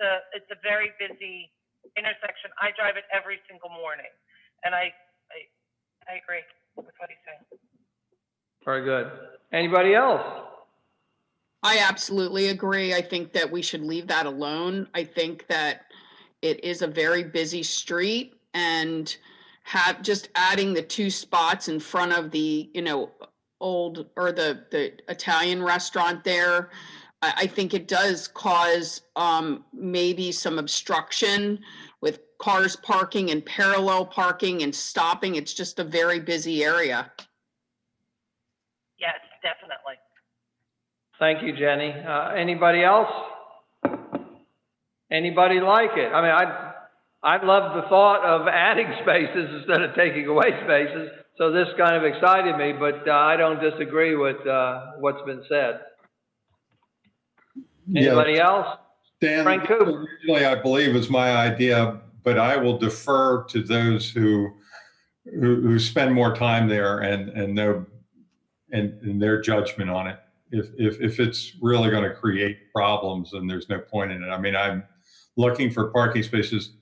a very busy intersection. I drive it every single morning, and I agree with what he's saying. Very good. Anybody else? I absolutely agree. I think that we should leave that alone. I think that it is a very busy street, and have just adding the 2 spots in front of the, old, or the Italian restaurant there, I think it does cause maybe some obstruction with cars parking and parallel parking and stopping. It's just a very busy area. Yes, definitely. Thank you, Jenny. Anybody else? Anybody like it? I mean, I love the thought of adding spaces instead of taking away spaces. So this kind of excited me, but I don't disagree with what's been said. Anybody else? Dan, Frank Cooper. originally I believe was my idea, but I will defer to those who spend more time there and know and their judgment on it. If it's really going to create problems, then there's no point in it. I mean, I'm looking for parking spaces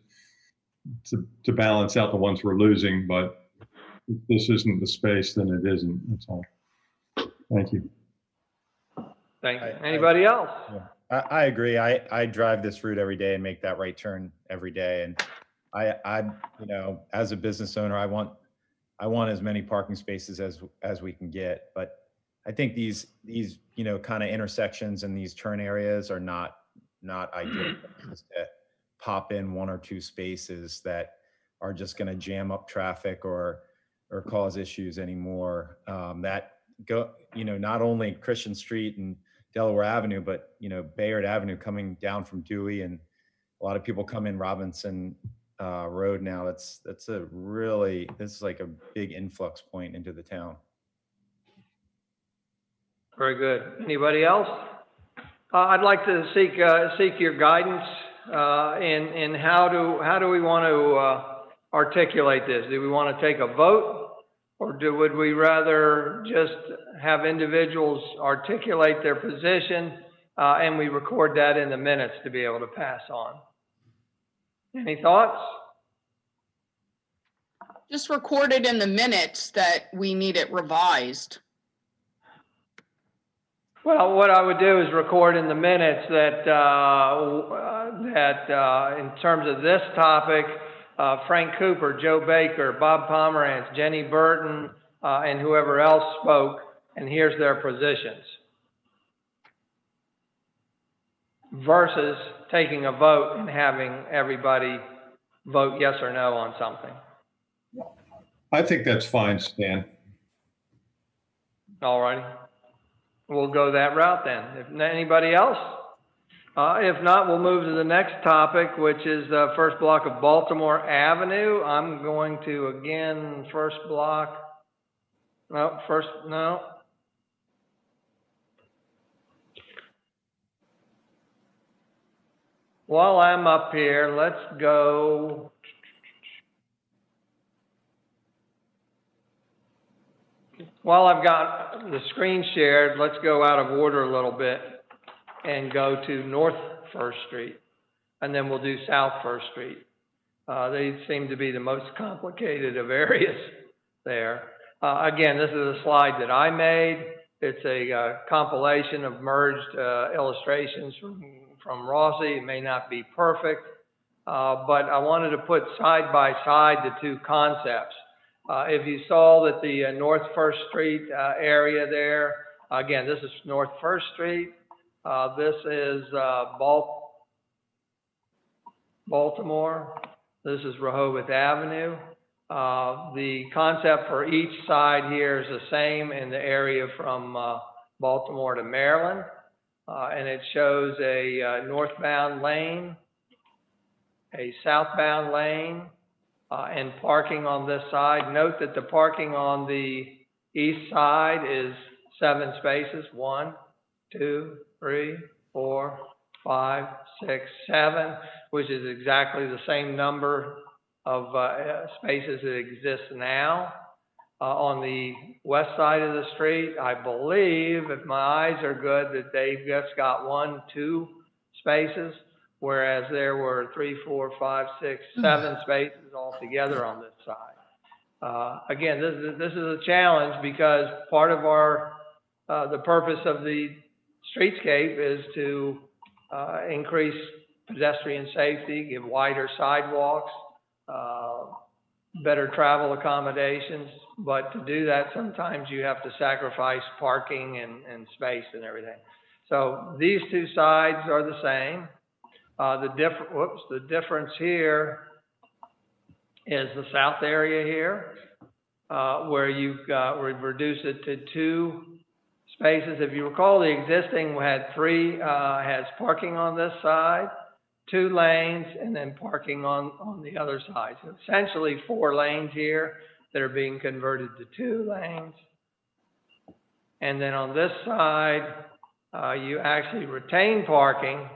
to balance out the ones we're losing, but if this isn't the space, then it isn't. That's all. Thank you. Thank you. Anybody else? I agree. I drive this route every day and make that right turn every day. And I as a business owner, I want as many parking spaces as we can get. But I think these kind of intersections and these turn areas are not ideal. Just to pop in 1 or 2 spaces that are just going to jam up traffic or cause issues anymore. That go, not only Christian Street and Delaware Avenue, but Bayard Avenue coming down from Dewey, and a lot of people come in Robinson Road now. This is like a big influx point into the town. Very good. Anybody else? I'd like to seek your guidance in how do we want to articulate this? Do we want to take a vote, or would we rather just have individuals articulate their position and we record that in the minutes to be able to pass on? Any thoughts? Just record it in the minutes that we need it revised. Well, what I would do is record in the minutes that in terms of this topic, Frank Cooper, Joe Baker, Bob Pomerantz, Jenny Burton, and whoever else spoke, and here's their positions. Versus taking a vote and having everybody vote yes or no on something. I think that's fine, Stan. All righty. we'll go that route then. If anybody else? If not, we'll move to the next topic, which is the first block of Baltimore Avenue. I'm going to, again, first block. No. While I'm up here, let's go. While I've got the screen shared, let's go out of order a little bit and go to North First Street, and then we'll do South First Street. They seem to be the most complicated of areas there. Again, this is a slide that I made. It's a compilation of merged illustrations from Rossi. It may not be perfect, but I wanted to put side by side the two concepts. If you saw that the North First Street area there, again, this is North First Street. This is Baltimore. This is Rehoboth Avenue. The concept for each side here is the same in the area from Baltimore to Maryland. And it shows a northbound lane, a southbound lane, and parking on this side. Note that the parking on the east side is 7 spaces, 1, 2, 3, 4, 5, 6, 7, which is exactly the same number of spaces that exist now. On the west side of the street, I believe, if my eyes are good, that they've just got 1, 2 spaces, whereas there were 3, 4, 5, 6, 7 spaces altogether on this side. Again, this is a challenge because part of our the purpose of the streetscape is to increase pedestrian safety, give wider sidewalks, better travel accommodations, but to do that, sometimes you have to sacrifice parking and space and everything. So these two sides are the same. The difference here is the south area here, where we've reduced it to 2 spaces. If you recall, the existing had 3, has parking on this side, 2 lanes, and then parking on the other side. So essentially 4 lanes here that are being converted to 2 lanes. And then on this side, you actually retain parking,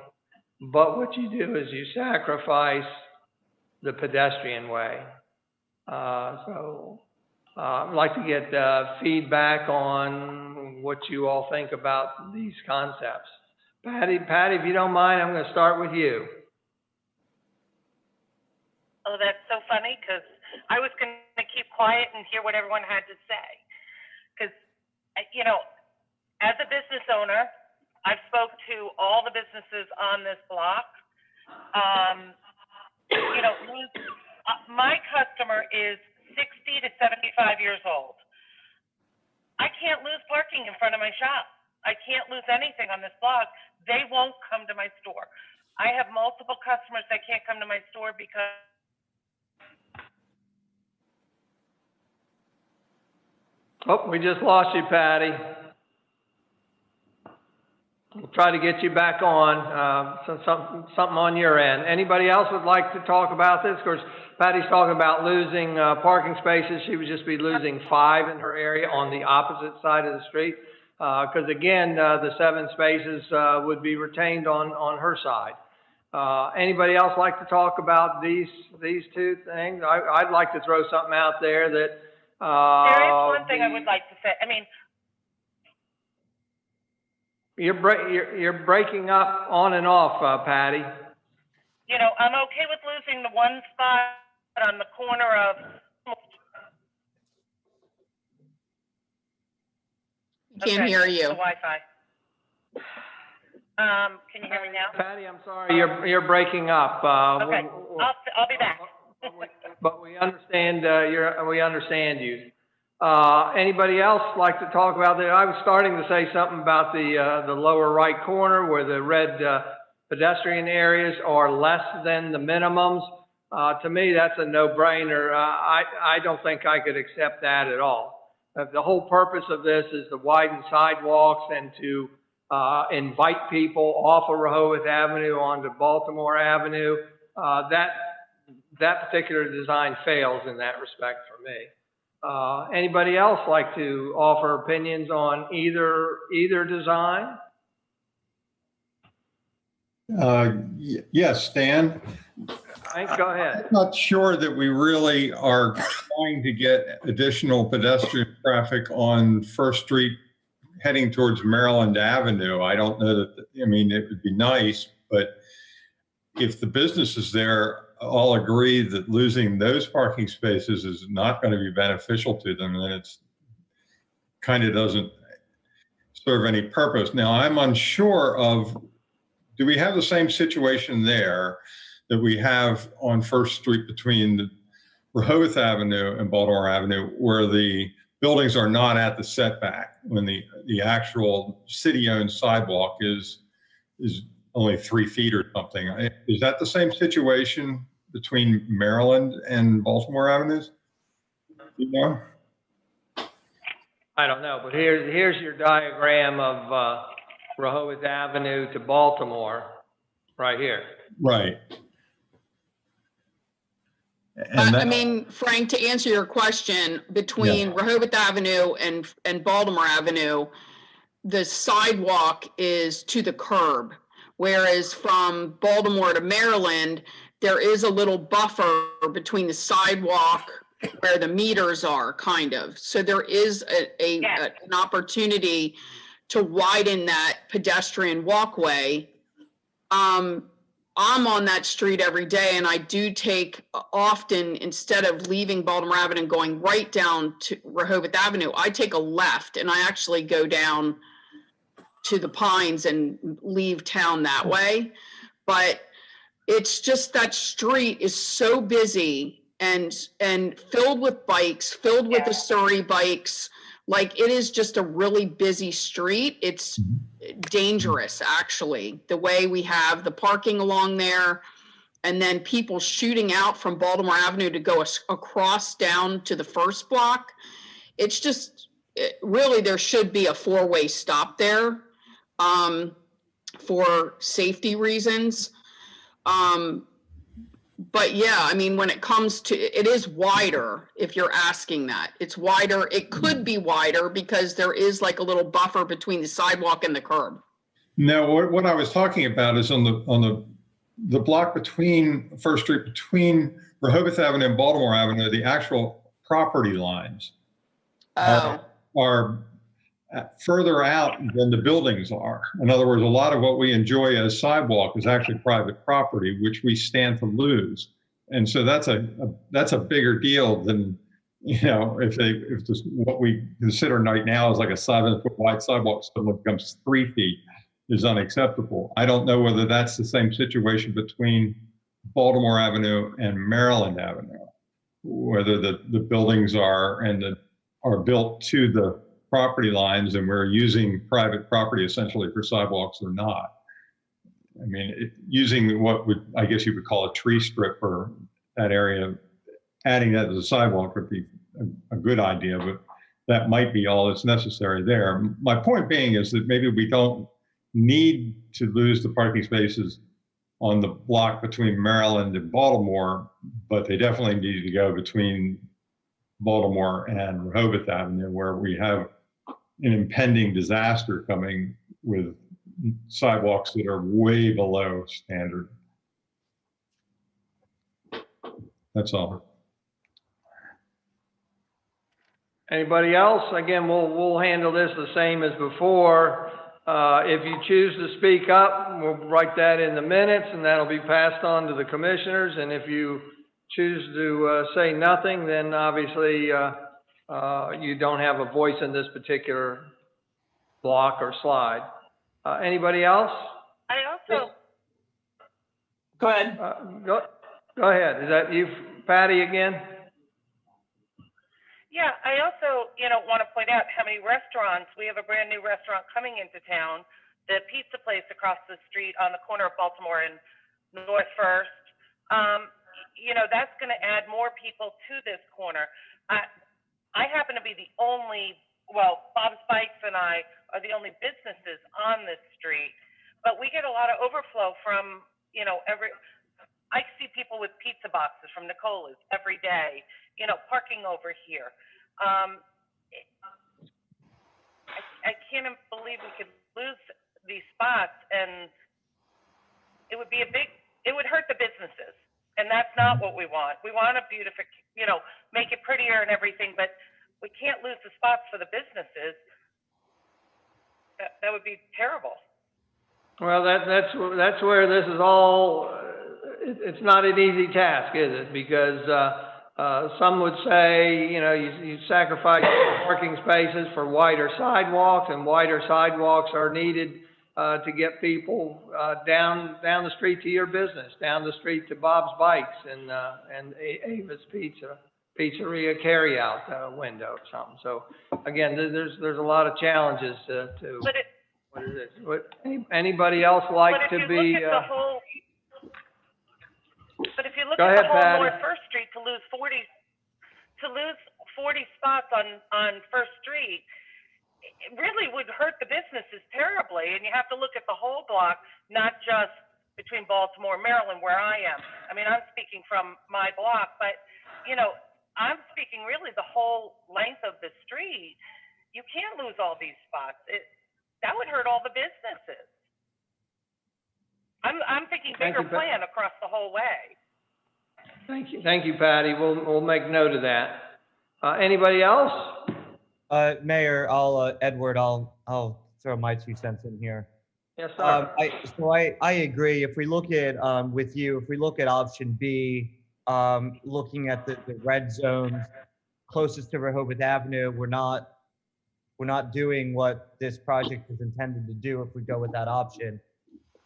but what you do is you sacrifice the pedestrian way. I'd like to get feedback on what you all think about these concepts. Patty, if you don't mind, I'm going to start with you. Oh, that's so funny because I was going to keep quiet and hear what everyone had to say. Because, you know, as a business owner, I've spoke to all the businesses on this block. You know, my customer is 60 to 75 years old. I can't lose parking in front of my shop. I can't lose anything on this block. They won't come to my store. I have multiple customers that can't come to my store because oh, we just lost you, Patty. We'll try to get you back on. Something on your end. Anybody else would like to talk about this? Of course, Patty's talking about losing parking spaces. She would just be losing 5 in her area on the opposite side of the street. Because again, the 7 spaces would be retained on her side. Anybody else like to talk about these 2 things? I'd like to throw something out there that there is one thing I would like to say. I mean, you're breaking up on and off, Patty. You know, I'm okay with losing the 1 spot on the corner of. Can't hear you. The Wi-Fi. Can you hear me now? Patty, I'm sorry, you're breaking up. Okay, I'll be back. But we understand we understand you. Anybody else like to talk about that? I was starting to say something about the lower right corner where the red pedestrian areas are less than the minimums. To me, that's a no-brainer. I don't think I could accept that at all. The whole purpose of this is to widen sidewalks and to invite people off of Rehoboth Avenue onto Baltimore Avenue. That particular design fails in that respect for me. Anybody else like to offer opinions on either design? Yes, Dan. Frank, go ahead. I'm not sure that we really are trying to get additional pedestrian traffic on First Street heading towards Maryland Avenue. I don't know that, I mean, it would be nice, but if the businesses there all agree that losing those parking spaces is not going to be beneficial to them, then it's kind of doesn't serve any purpose. Now, I'm unsure of, do we have the same situation there that we have on First Street between Rehoboth Avenue and Baltimore Avenue, where the buildings are not at the setback, when the actual city-owned sidewalk is only 3 feet or something? Is that the same situation between Maryland and Baltimore Avenues? You know? I don't know, but here's your diagram of Rehoboth Avenue to Baltimore, right here. Right. I mean, Frank, to answer your question, between Rehoboth Avenue and Baltimore Avenue, the sidewalk is to the curb, whereas from Baltimore to Maryland, there is a little buffer between the sidewalk where the meters are, kind of. So there is an opportunity to widen that pedestrian walkway. I'm on that street every day, and I do take often, instead of leaving Baltimore Avenue and going right down to Rehoboth Avenue, I take a left and I actually go down to the Pines and leave town that way. But it's just that street is so busy and filled with bikes, filled with the Surrey bikes. Like, it is just a really busy street. It's dangerous, actually, the way we have the parking along there, and then people shooting out from Baltimore Avenue to go across down to the first block. It's just, really, there should be a 4-way stop there for safety reasons. But yeah, I mean, when it comes to, it is wider, if you're asking that. It's wider. It could be wider because there is like a little buffer between the sidewalk and the curb. No, what I was talking about is on the block between First Street, between Rehoboth Avenue and Baltimore Avenue, the actual property lines are further out than the buildings are. In other words, a lot of what we enjoy as sidewalk is actually private property, which we stand to lose. And so that's a bigger deal than, you know, if what we consider right now is like a 7-foot wide sidewalk suddenly becomes 3 feet is unacceptable. I don't know whether that's the same situation between Baltimore Avenue and Maryland Avenue, whether the buildings are built to the property lines and we're using private property essentially for sidewalks or not. I mean, using what I guess you would call a tree strip for that area, adding that as a sidewalk would be a good idea, but that might be all that's necessary there. My point being is that maybe we don't need to lose the parking spaces on the block between Maryland and Baltimore, but they definitely need to go between Baltimore and Rehoboth Avenue, where we have an impending disaster coming with sidewalks that are way below standard. That's all. Anybody else? Again, we'll handle this the same as before. If you choose to speak up, we'll write that in the minutes and that'll be passed on to the commissioners. And if you choose to say nothing, then obviously you don't have a voice in this particular block or slide. Anybody else? I also, Go ahead. Go ahead. Is that you, Patty, again? yeah, I also, want to point out how many restaurants, we have a brand new restaurant coming into town, the pizza place across the street on the corner of Baltimore and North First. That's going to add more people to this corner. I happen to be be the only, well, Bob's Bikes and I are the only businesses on this street, but we get a lot of overflow from, I see people with pizza boxes from Nicola's every day, parking over here. I can't believe we could lose these spots, and it would hurt the businesses. And that's not what we want. We want to make it prettier and everything, but we can't lose the spots for the businesses. That would be terrible. Well, that's where this is all, it's not an easy task, is it? Because some would say, you sacrifice parking spaces for wider sidewalks, and wider sidewalks are needed to get people down the street to your business, down the street to Bob's Bikes and Ava's Pizzeria carryout window or something. So again, there's a lot of challenges to what is it? Anybody else like to be? But if you look Go at ahead, the whole Patty. North First Street, to lose 40 spots on First Street, it really would hurt the businesses terribly. And you have to look at the whole block, not just between Baltimore and Maryland, where I am. I mean, I'm speaking from my block, but I'm speaking really the whole length of the street. You can't lose all these spots. That would hurt all the businesses. I'm thinking bigger plan across the whole way. Thank you, Patty. We'll make note of that. Anybody else? Mayor, Edward, I'll throw my 2 cents in here. Yes, sir. I agree. If we look at if we look at option B, looking at the red zones closest to Rehoboth Avenue, we're not doing what this project is intended to do if we go with that option.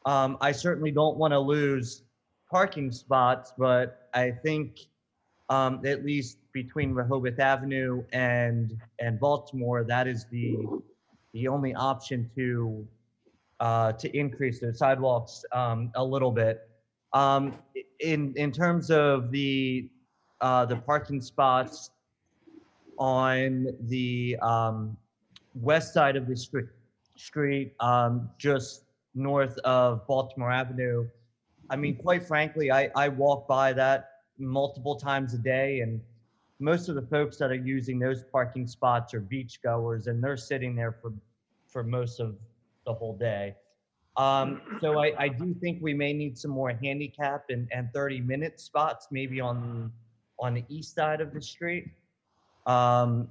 I certainly don't want to lose parking spots, but I think at least between Rehoboth Avenue and Baltimore, that is the only option to increase the sidewalks a little bit. In terms of the parking spots on the west side of the street, just north of Baltimore Avenue, I mean, quite frankly, I walk by that multiple times a day, and most of the folks that are using those parking spots are beachgoers, and they're sitting there for most of the whole day. So I do think we may need some more handicap and 30-minute spots, maybe on the east side of the street. But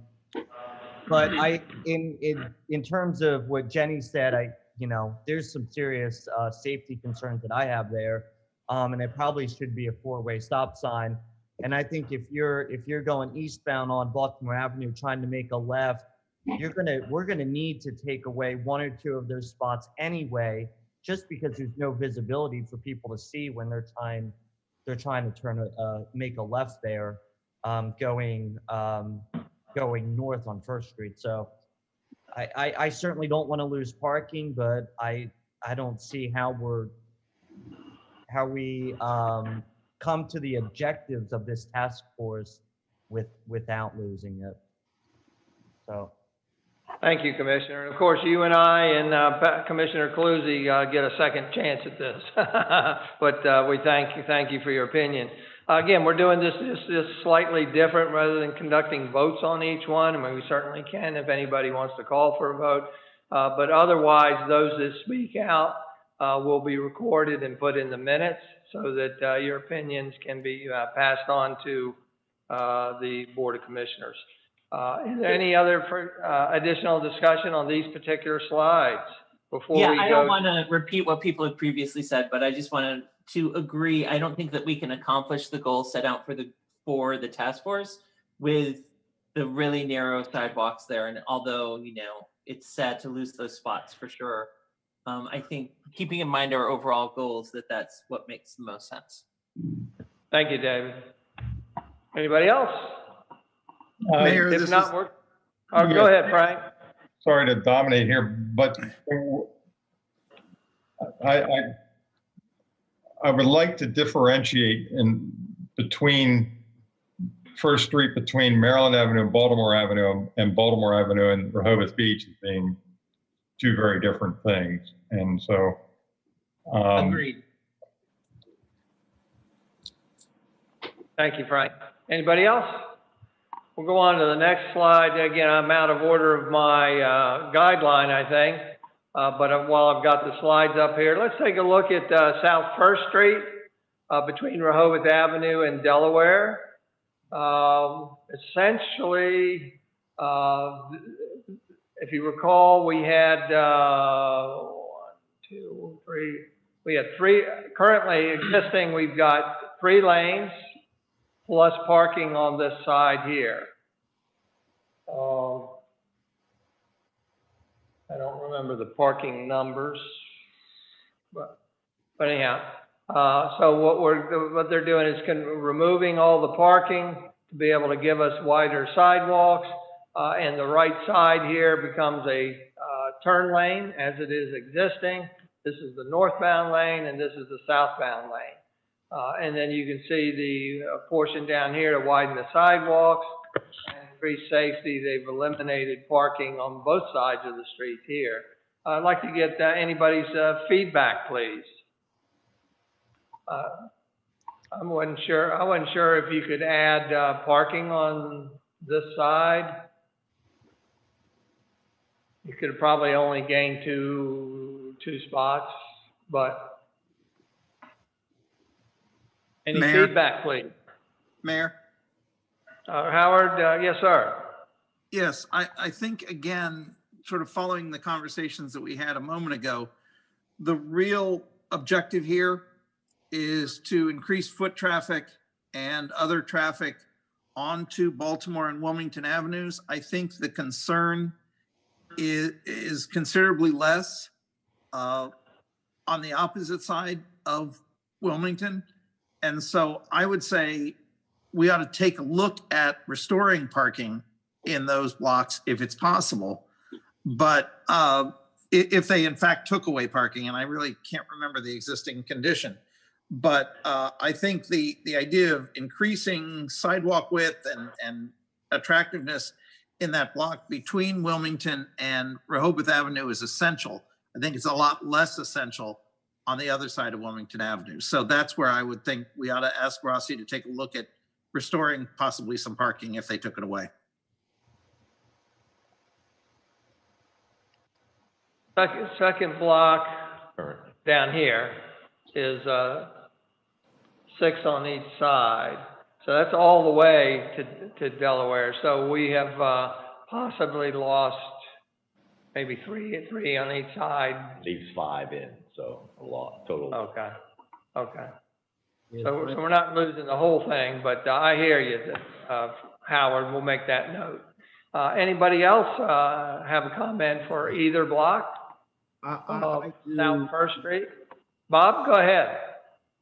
in terms of what Jenny said, there's some serious safety concerns that I have there, and it probably should be a 4-way stop sign. And I think if you're going eastbound on Baltimore Avenue trying to make a left, we're gonna need to take away 1 or 2 of those spots anyway, just because there's no visibility for people to see when they're trying to make a left there, going north on First Street. So I certainly don't want to lose parking, but I don't see how we come to the objectives of this task force without losing it. So. Thank you, Commissioner. And of course, you and I and Commissioner Cluzy get a second chance at this. But we thank you for your opinion. Again, we're doing this slightly different rather than conducting votes on each one. I mean, we certainly can if anybody wants to call for a vote. But otherwise, those that speak out will be recorded and put in the minutes so that your opinions can be passed on to the Board of Commissioners. Is there any other additional discussion on these particular slides before we go? I don't want to repeat what people have previously said, but I just wanted to agree. I don't think that we can accomplish the goal set out for the task force with the really narrow sidewalks there. And although, it's sad to lose those spots for sure, I think keeping in mind our overall goals, that's what makes the most sense. Thank you, David. Anybody else? Mayor, if this not, is- go ahead, Frank. Sorry to dominate here, but I would like to differentiate between First Street between Maryland Avenue and Baltimore Avenue and Rehoboth Beach as being two very different things. And so, Agreed. Thank you, Frank. Anybody else? We'll go on to the next slide. Again, I'm out of order of my guideline, I think. But while I've got the slides up here, let's take a look at South First Street between Rehoboth Avenue and Delaware. Essentially, if you recall, we had we had three, currently existing, we've got 3 lanes plus parking on this side here. I don't remember the parking numbers, but anyhow. So what they're doing is removing all the parking to be able to give us wider sidewalks, and the right side here becomes a turn lane as it is existing. This is the northbound lane and this is the southbound lane. And then you can see the portion down here to widen the sidewalks and increase safety. They've eliminated parking on both sides of the street here. I'd like to get anybody's feedback, please. I wasn't sure if you could add parking on this side. You could probably only gain two spots, but any Mayor? feedback, please? Mayor? Howard, yes, sir. Yes, I think, again, sort of following the conversations that we had a moment ago, the real objective here is to increase foot traffic and other traffic onto Baltimore and Wilmington Avenues. I think the concern is considerably less on the opposite side of Wilmington. And so I would say we ought to take a look at restoring parking in those blocks if it's possible. But if they in fact took away parking, and I really can't remember the existing condition, but I think the idea of increasing sidewalk width and attractiveness in that block between Wilmington and Rehoboth Avenue is essential. I think it's a lot less essential on the other side of Wilmington Avenue. So that's where I would think we ought to ask Rossi to take a look at restoring possibly some parking if they took it away. Second block down here is 6 on each side. So that's all the way to Delaware. So we have possibly lost maybe three on each side. Leaves 5 in, so a lot total. Okay. So we're not losing the whole thing, but I hear you, Howard. We'll make that note. Anybody else have a comment for either block? I do. South First Street. Bob, go ahead.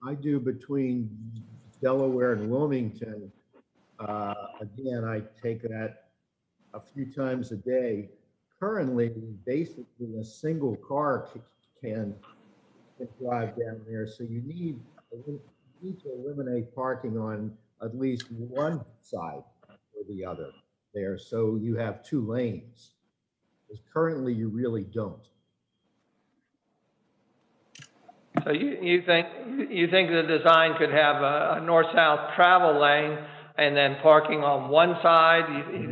I do between Delaware and Wilmington. Again, I take that a few times a day. Currently, basically a single car can drive down there. So you need to eliminate parking on at least one side or the other there. So you have 2 lanes. Because currently you really don't. So you think the design could have a north-south travel lane and then parking on one side?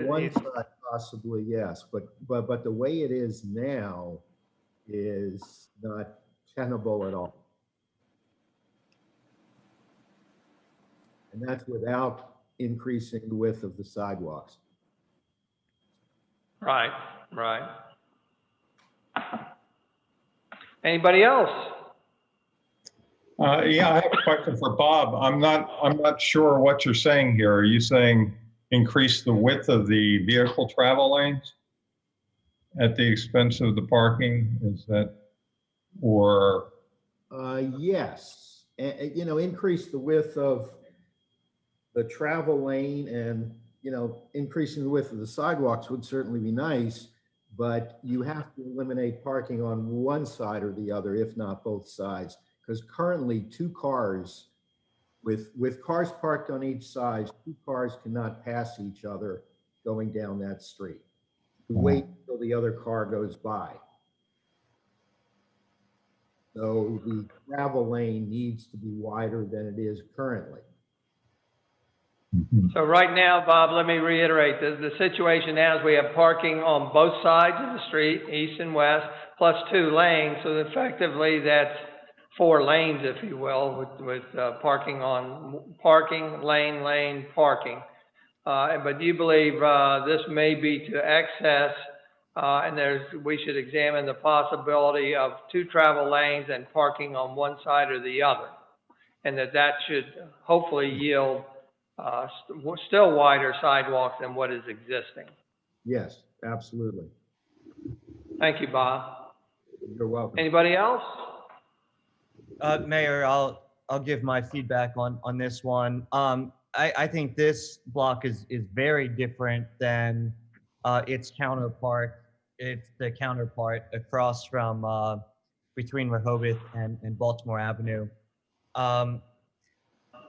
One side, possibly, yes. But the way it is now is not tenable at all. And that's without increasing the width of the sidewalks. Right. Anybody else? Yeah, I have a question for Bob. I'm not sure what you're saying here. Are you saying increase the width of the vehicle travel lanes at the expense of the parking? Is that, or? Yes, increase the width of the travel lane and, increasing the width of the sidewalks would certainly be nice, but you have to eliminate parking on one side or the other, if not both sides. Because currently 2 cars With cars parked on each side, two cars cannot pass each other going down that street. You wait until the other car goes by. So the travel lane needs to be wider than it is currently. So right now, Bob, let me reiterate, the situation now is we have parking on both sides of the street, east and west, plus 2 lanes. So effectively, that's 4 lanes, if you will, with parking lane, parking. But you believe this may be to excess, and we should examine the possibility of 2 travel lanes and parking on one side or the other, and that should hopefully yield still wider sidewalks than what is existing. Yes, absolutely. Thank you, Bob. You're welcome. Anybody else? Mayor, I'll give my feedback on this one. I think this block is very different than its counterpart. It's the counterpart across from between Rehoboth and Baltimore Avenue.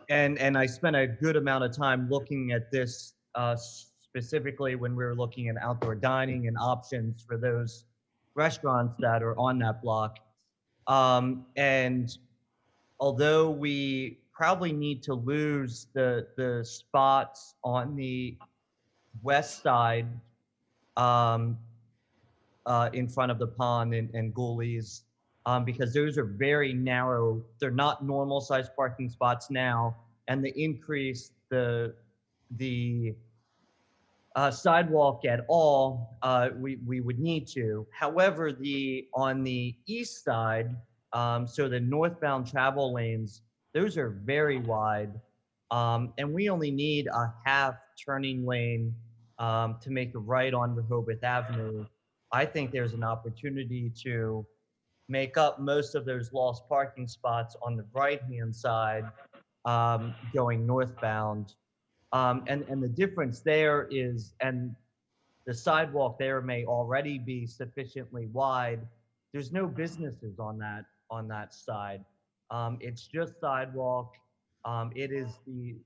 And I spent a good amount of time looking at this specifically when we were looking at outdoor dining and options for those restaurants that are on that block. And although we probably need to lose the spots on the west side in front of the pond and Ghoulies, because those are very narrow. They're not normal size parking spots now, and the increase the sidewalk at all, we would need to. However, on the east side, so the northbound travel lanes, those are very wide, and we only need a half turning lane to make a right on Rehoboth Avenue. I think there's an opportunity to make up most of those lost parking spots on the right-hand side going northbound. And the difference there is, and the sidewalk there may already be sufficiently wide. There's no businesses on that side. It's just sidewalk. It is the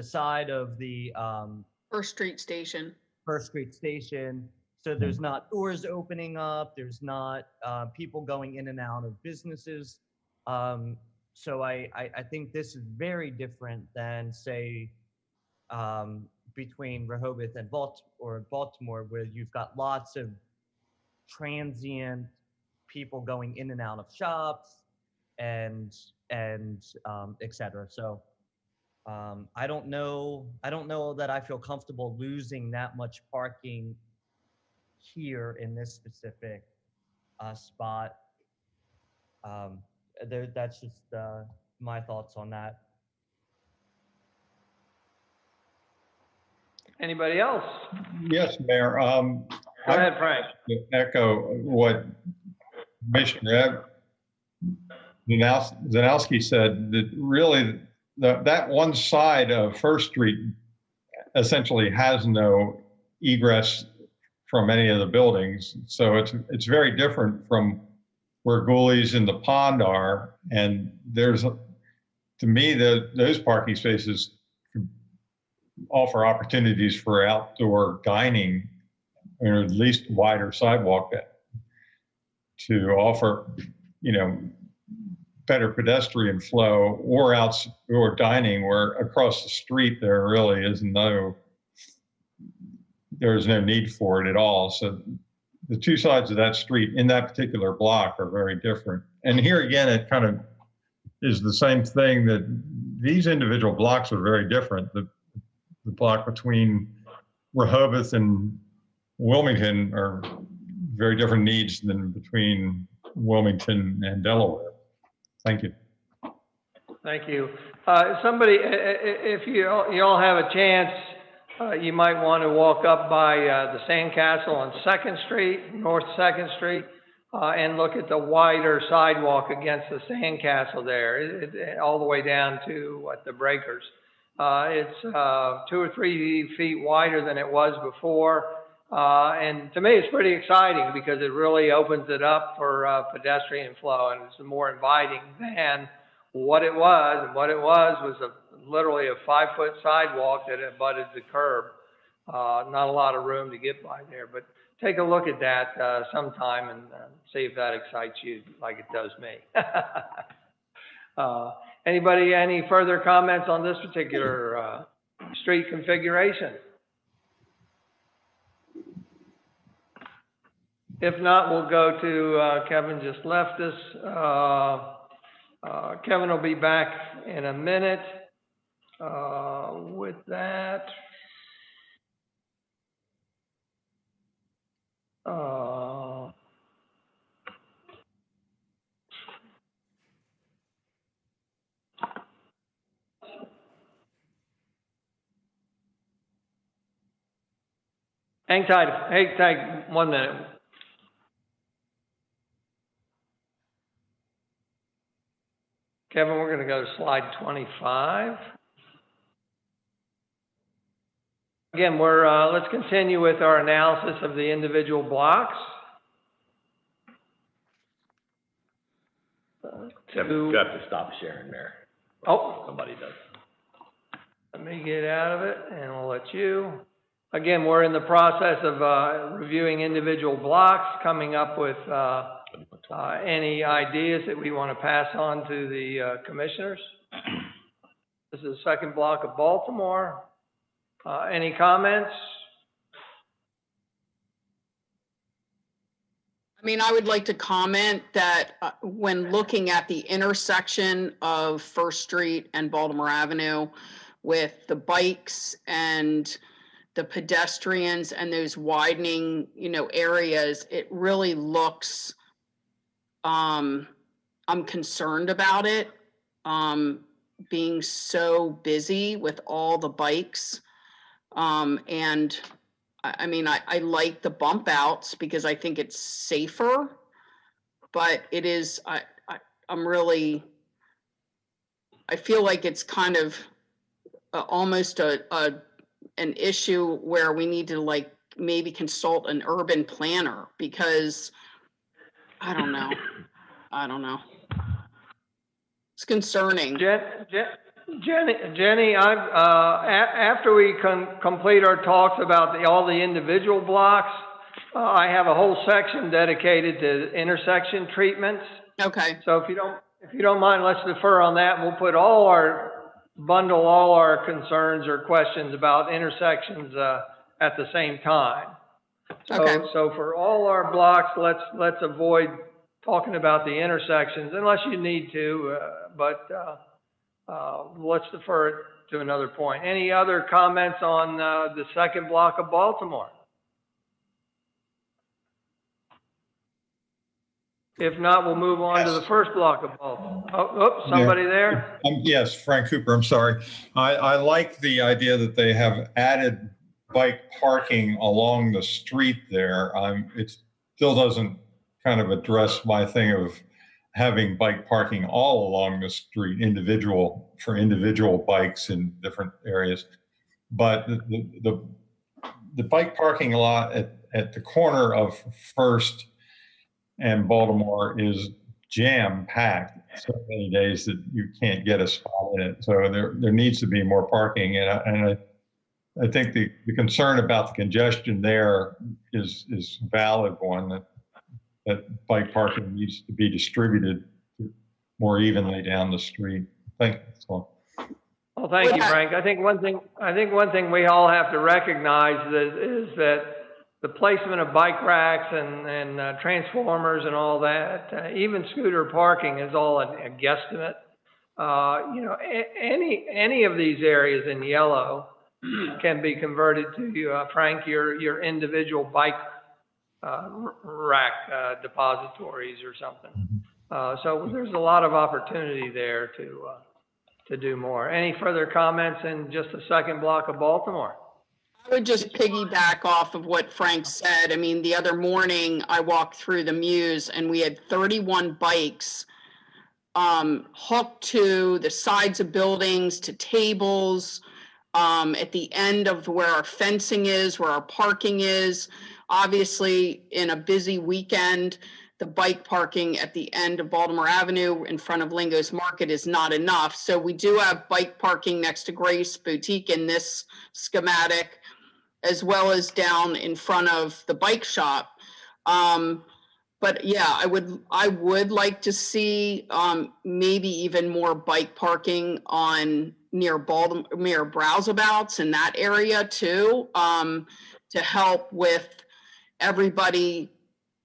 side of the First Street Station. First Street Station. So there's not doors opening up. There's not people going in and out of businesses. So I think this is very different than, say, between Rehoboth and Baltimore, where you've got lots of transient people going in and out of shops and et cetera. So I don't know that I feel comfortable losing that much parking here in this specific spot. That's just my thoughts on that. Anybody else? Yes, Mayor. Go ahead, Frank. To echo what Commissioner Zanowski said, that really that one side of First Street essentially has no egress from any of the buildings. So it's very different from where Ghoulies and the pond are. And there's, to me, those parking spaces offer opportunities for outdoor dining, or at least wider sidewalk to offer, better pedestrian flow, or outdoor dining, where across the street there really is there's no need for it at all. So the two sides of that street in that particular block are very different. And here again, it kind of is the same thing, that these individual blocks are very different. The block between Rehoboth and Wilmington are very different needs than between Wilmington and Delaware. Thank you. Thank you. Somebody, if you all have a chance, you might want to walk up by the Sandcastle on 2nd Street, North 2nd Street, and look at the wider sidewalk against the Sandcastle there, all the way down to the breakers. It's 2 or 3 feet wider than it was before. And to me, it's pretty exciting because it really opens it up for pedestrian flow, and it's more inviting than what it was. And what it was literally a 5-foot sidewalk that abutted the curb. Not a lot of room to get by there, but take a look at that sometime and see if that excites you like it does me. Anybody, any further comments on this particular street configuration? If not, we'll go to Kevin just left us. Kevin will be back in a minute. With that, hang tight 1 minute. Kevin, we're going to go to slide 25. Again, let's continue with our analysis of the individual blocks. You have to stop sharing there. Oh, Somebody does. let me get out of it and we'll let you. Again, we're in the process of reviewing individual blocks, coming up with any ideas that we want to pass on to the commissioners. This is the second block of Baltimore. Any comments? I mean, I would like to comment that when looking at the intersection of First Street and Baltimore Avenue with the bikes and the pedestrians and those widening, areas, it really looks, I'm concerned about it, being so busy with all the bikes. And I mean, I like the bump outs because I think it's safer, but it is, I feel like it's kind of almost an issue where we need to maybe consult an urban planner because I don't know. It's concerning. Jenny, after we complete our talks about all the individual blocks, I have a whole section dedicated to intersection treatments. Okay. So if you don't mind, let's defer on that. We'll bundle all our concerns or questions about intersections at the same time. Okay. So for all our blocks, let's avoid talking about the intersections unless you need to, but let's defer it to another point. Any other comments on the second block of Baltimore? If not, we'll move on to the first block of Baltimore. Somebody there? Yes, Frank Cooper, I'm sorry. I like the idea that they have added bike parking along the street there. It still doesn't kind of address my thing of having bike parking all along the street, for individual bikes in different areas. But the bike parking lot at the corner of First and Baltimore is jam packed so many days that you can't get a spot in it. So there needs to be more parking. And I think the concern about the congestion there is a valid one, that bike parking needs to be distributed more evenly down the street. Thank you. So. Well, thank you, Frank. I think one thing we all have to recognize is that the placement of bike racks and transformers and all that, even scooter parking is all a guesstimate. Any of these areas in yellow can be converted to, Frank, your individual bike rack depositories or something. So there's a lot of opportunity there to do more. Any further comments in just the second block of Baltimore? I would just piggyback off of what Frank said. I mean, the other morning I walked through the Muse and we had 31 bikes hooked to the sides of buildings, to tables, at the end of where our fencing is, where our parking is. Obviously, in a busy weekend, the bike parking at the end of Baltimore Avenue in front of Lingo's Market is not enough. So we do have bike parking next to Grace Boutique in this schematic, as well as down in front of the bike shop. But yeah, I would like to see maybe even more bike parking on near Browseabouts in that area too, to help with everybody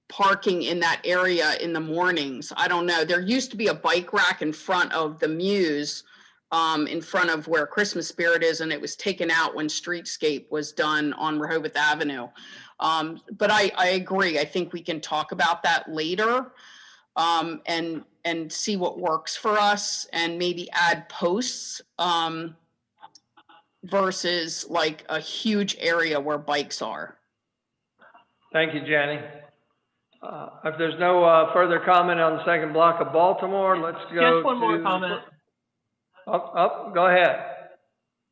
parking in that area in the mornings. I don't know. There used to be a bike rack in front of the Muse, in front of where Christmas Spirit is, and it was taken out when Streetscape was done on Rehoboth Avenue. But I agree. I think we can talk about that later, and see what works for us, and maybe add posts, versus like a huge area where bikes are. Thank you, Jenny. If there's no further comment on the second block of Baltimore, let's go Just one more comment. Go ahead.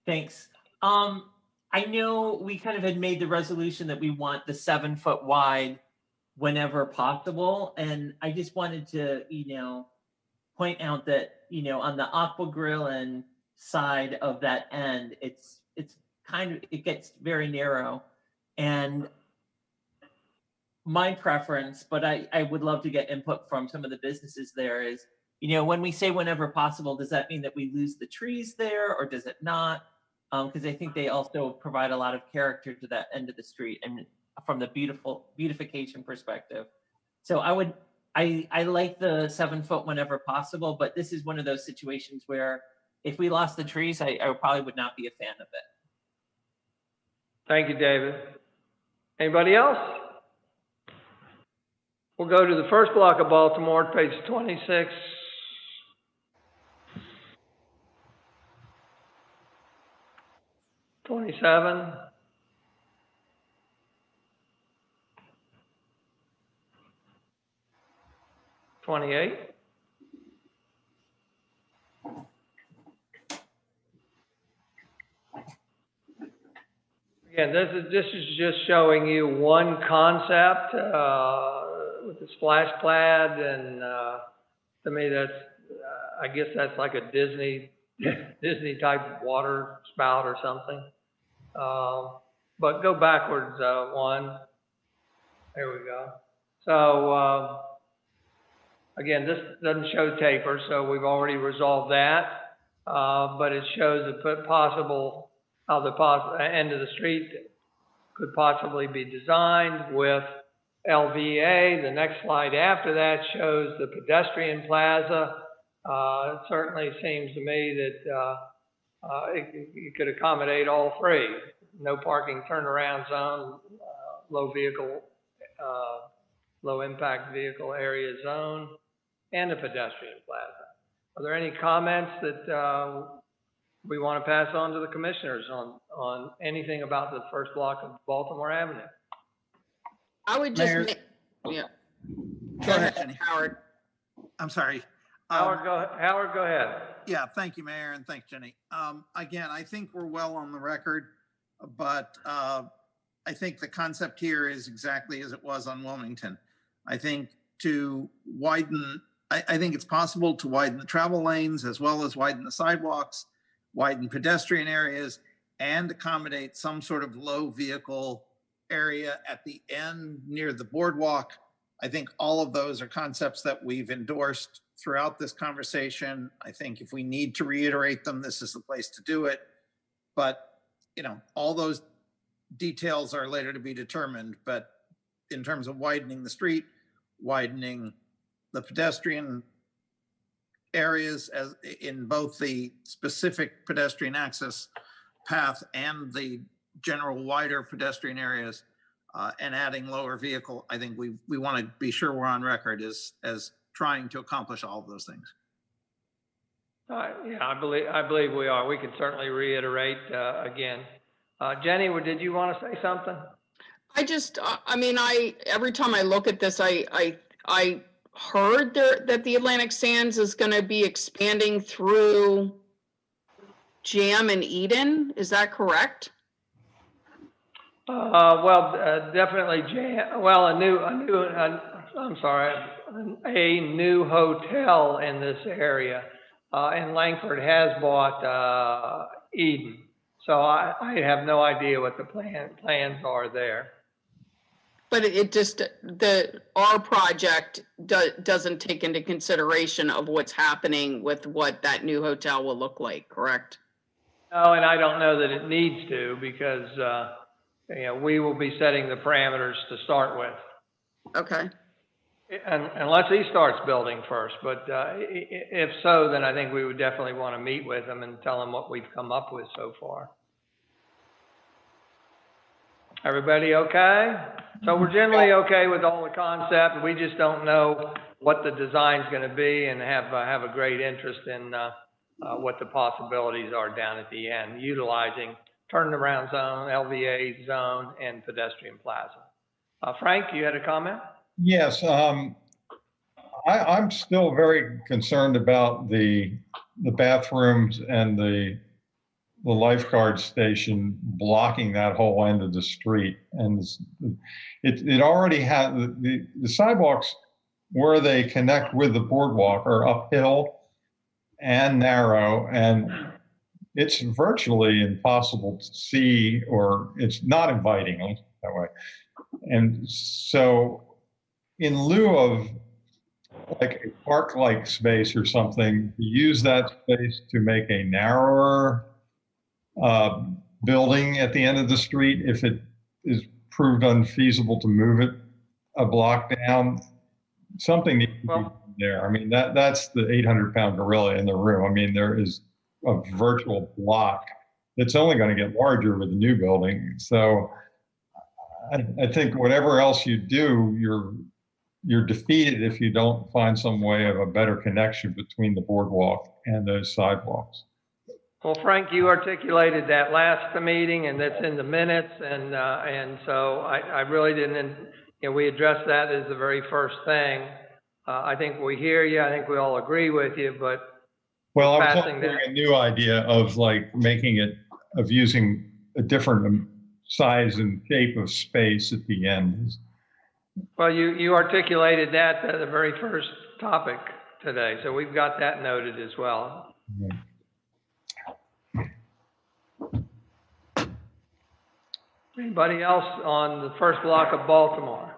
Thanks. I know we kind of had made the resolution that we want the 7 foot wide whenever possible. And I just wanted to, point out that, on the Aqua Grill and side of that end, it's it gets very narrow. And my preference, but I would love to get input from some of the businesses there, is, when we say whenever possible, does that mean that we lose the trees there, or does it not? Because I think they also provide a lot of character to that end of the street, and from the beautification perspective. So I like the 7 foot whenever possible, but this is one of those situations where if we lost the trees, I probably would not be a fan of it. Thank you, David. Anybody else? We'll go to the first block of Baltimore, page 26. '27. '28. Again, this is just showing you one concept with the splash pad, and to me that's I guess that's like a Disney type water spout or something. But go backwards one. There we go. So again, this doesn't show taper, so we've already resolved that. But it shows the possible how the end of the street could possibly be designed with LVA. The next slide after that shows the pedestrian plaza. It certainly seems to me that it could accommodate all three. No parking turnaround zone, low impact vehicle area zone, and a pedestrian plaza. Are there any comments that we want to pass on to the commissioners on anything about the first block of Baltimore Avenue? I would just Mayor. yeah. Go ahead, Jenny. Howard. I'm sorry. Howard, go ahead. Yeah, thank you, Mayor, and thanks, Jenny. Again, I think we're well on the record, but I think the concept here is exactly as it was on Wilmington. I think to widen, I think it's possible to widen the travel lanes as well as widen the sidewalks, widen pedestrian areas, and accommodate some sort of low vehicle area at the end near the boardwalk. I think all of those are concepts that we've endorsed throughout this conversation. I think if we need to reiterate them, this is the place to do it. But, all those details are later to be determined. But in terms of widening the street, widening the pedestrian areas as in both the specific pedestrian access path and the general wider pedestrian areas, and adding lower vehicle, I think we want to be sure we're on record as trying to accomplish all of those things. Yeah, I believe we are. We can certainly reiterate again. Jenny, did you want to say something? I just, every time I look at this, I heard that the Atlantic Sands is going to be expanding through Jam and Eden. Is that correct? Well, definitely Jam. Well, I'm sorry, a new hotel in this area. And Langford has bought Eden. So I have no idea what the plans are there. But it just, our project doesn't take into consideration of what's happening with what that new hotel will look like, correct? No, and I don't know that it needs to because, we will be setting the parameters to start with. Okay. And unless he starts building first, but if so, then I think we would definitely want to meet with him and tell him what we've come up with so far. Everybody okay? So we're generally okay with all the concept. We just don't know what the design's going to be and have a great interest in what the possibilities are down at the end, utilizing turnaround zone, LVA zone, and pedestrian plaza. Frank, you had a comment? Yes, I'm still very concerned about the bathrooms and the lifeguard station blocking that whole end of the street. And it already had the sidewalks where they connect with the boardwalk are uphill and narrow, and it's virtually impossible to see, or it's not inviting, let's put it that way. And so in lieu of like a park-like space or something, use that space to make a narrower building at the end of the street. If it is proved unfeasible to move it a block down, something needs to be done there. I mean, that's the 800-pound gorilla in the room. I mean, there is a virtual block that's only going to get larger with the new building. So I think whatever else you do, you're defeated if you don't find some way of a better connection between the boardwalk and those sidewalks. Well, Frank, you articulated that last meeting, and that's in the minutes, and so I really didn't. We addressed that as the very first thing. I think we hear you. I think we all agree with you, but well, I was offering a new idea of like using a different size and shape of space at the end. Well, you articulated that at the very first topic today, so we've got that noted as well. Mm-hmm. Anybody else on the first block of Baltimore?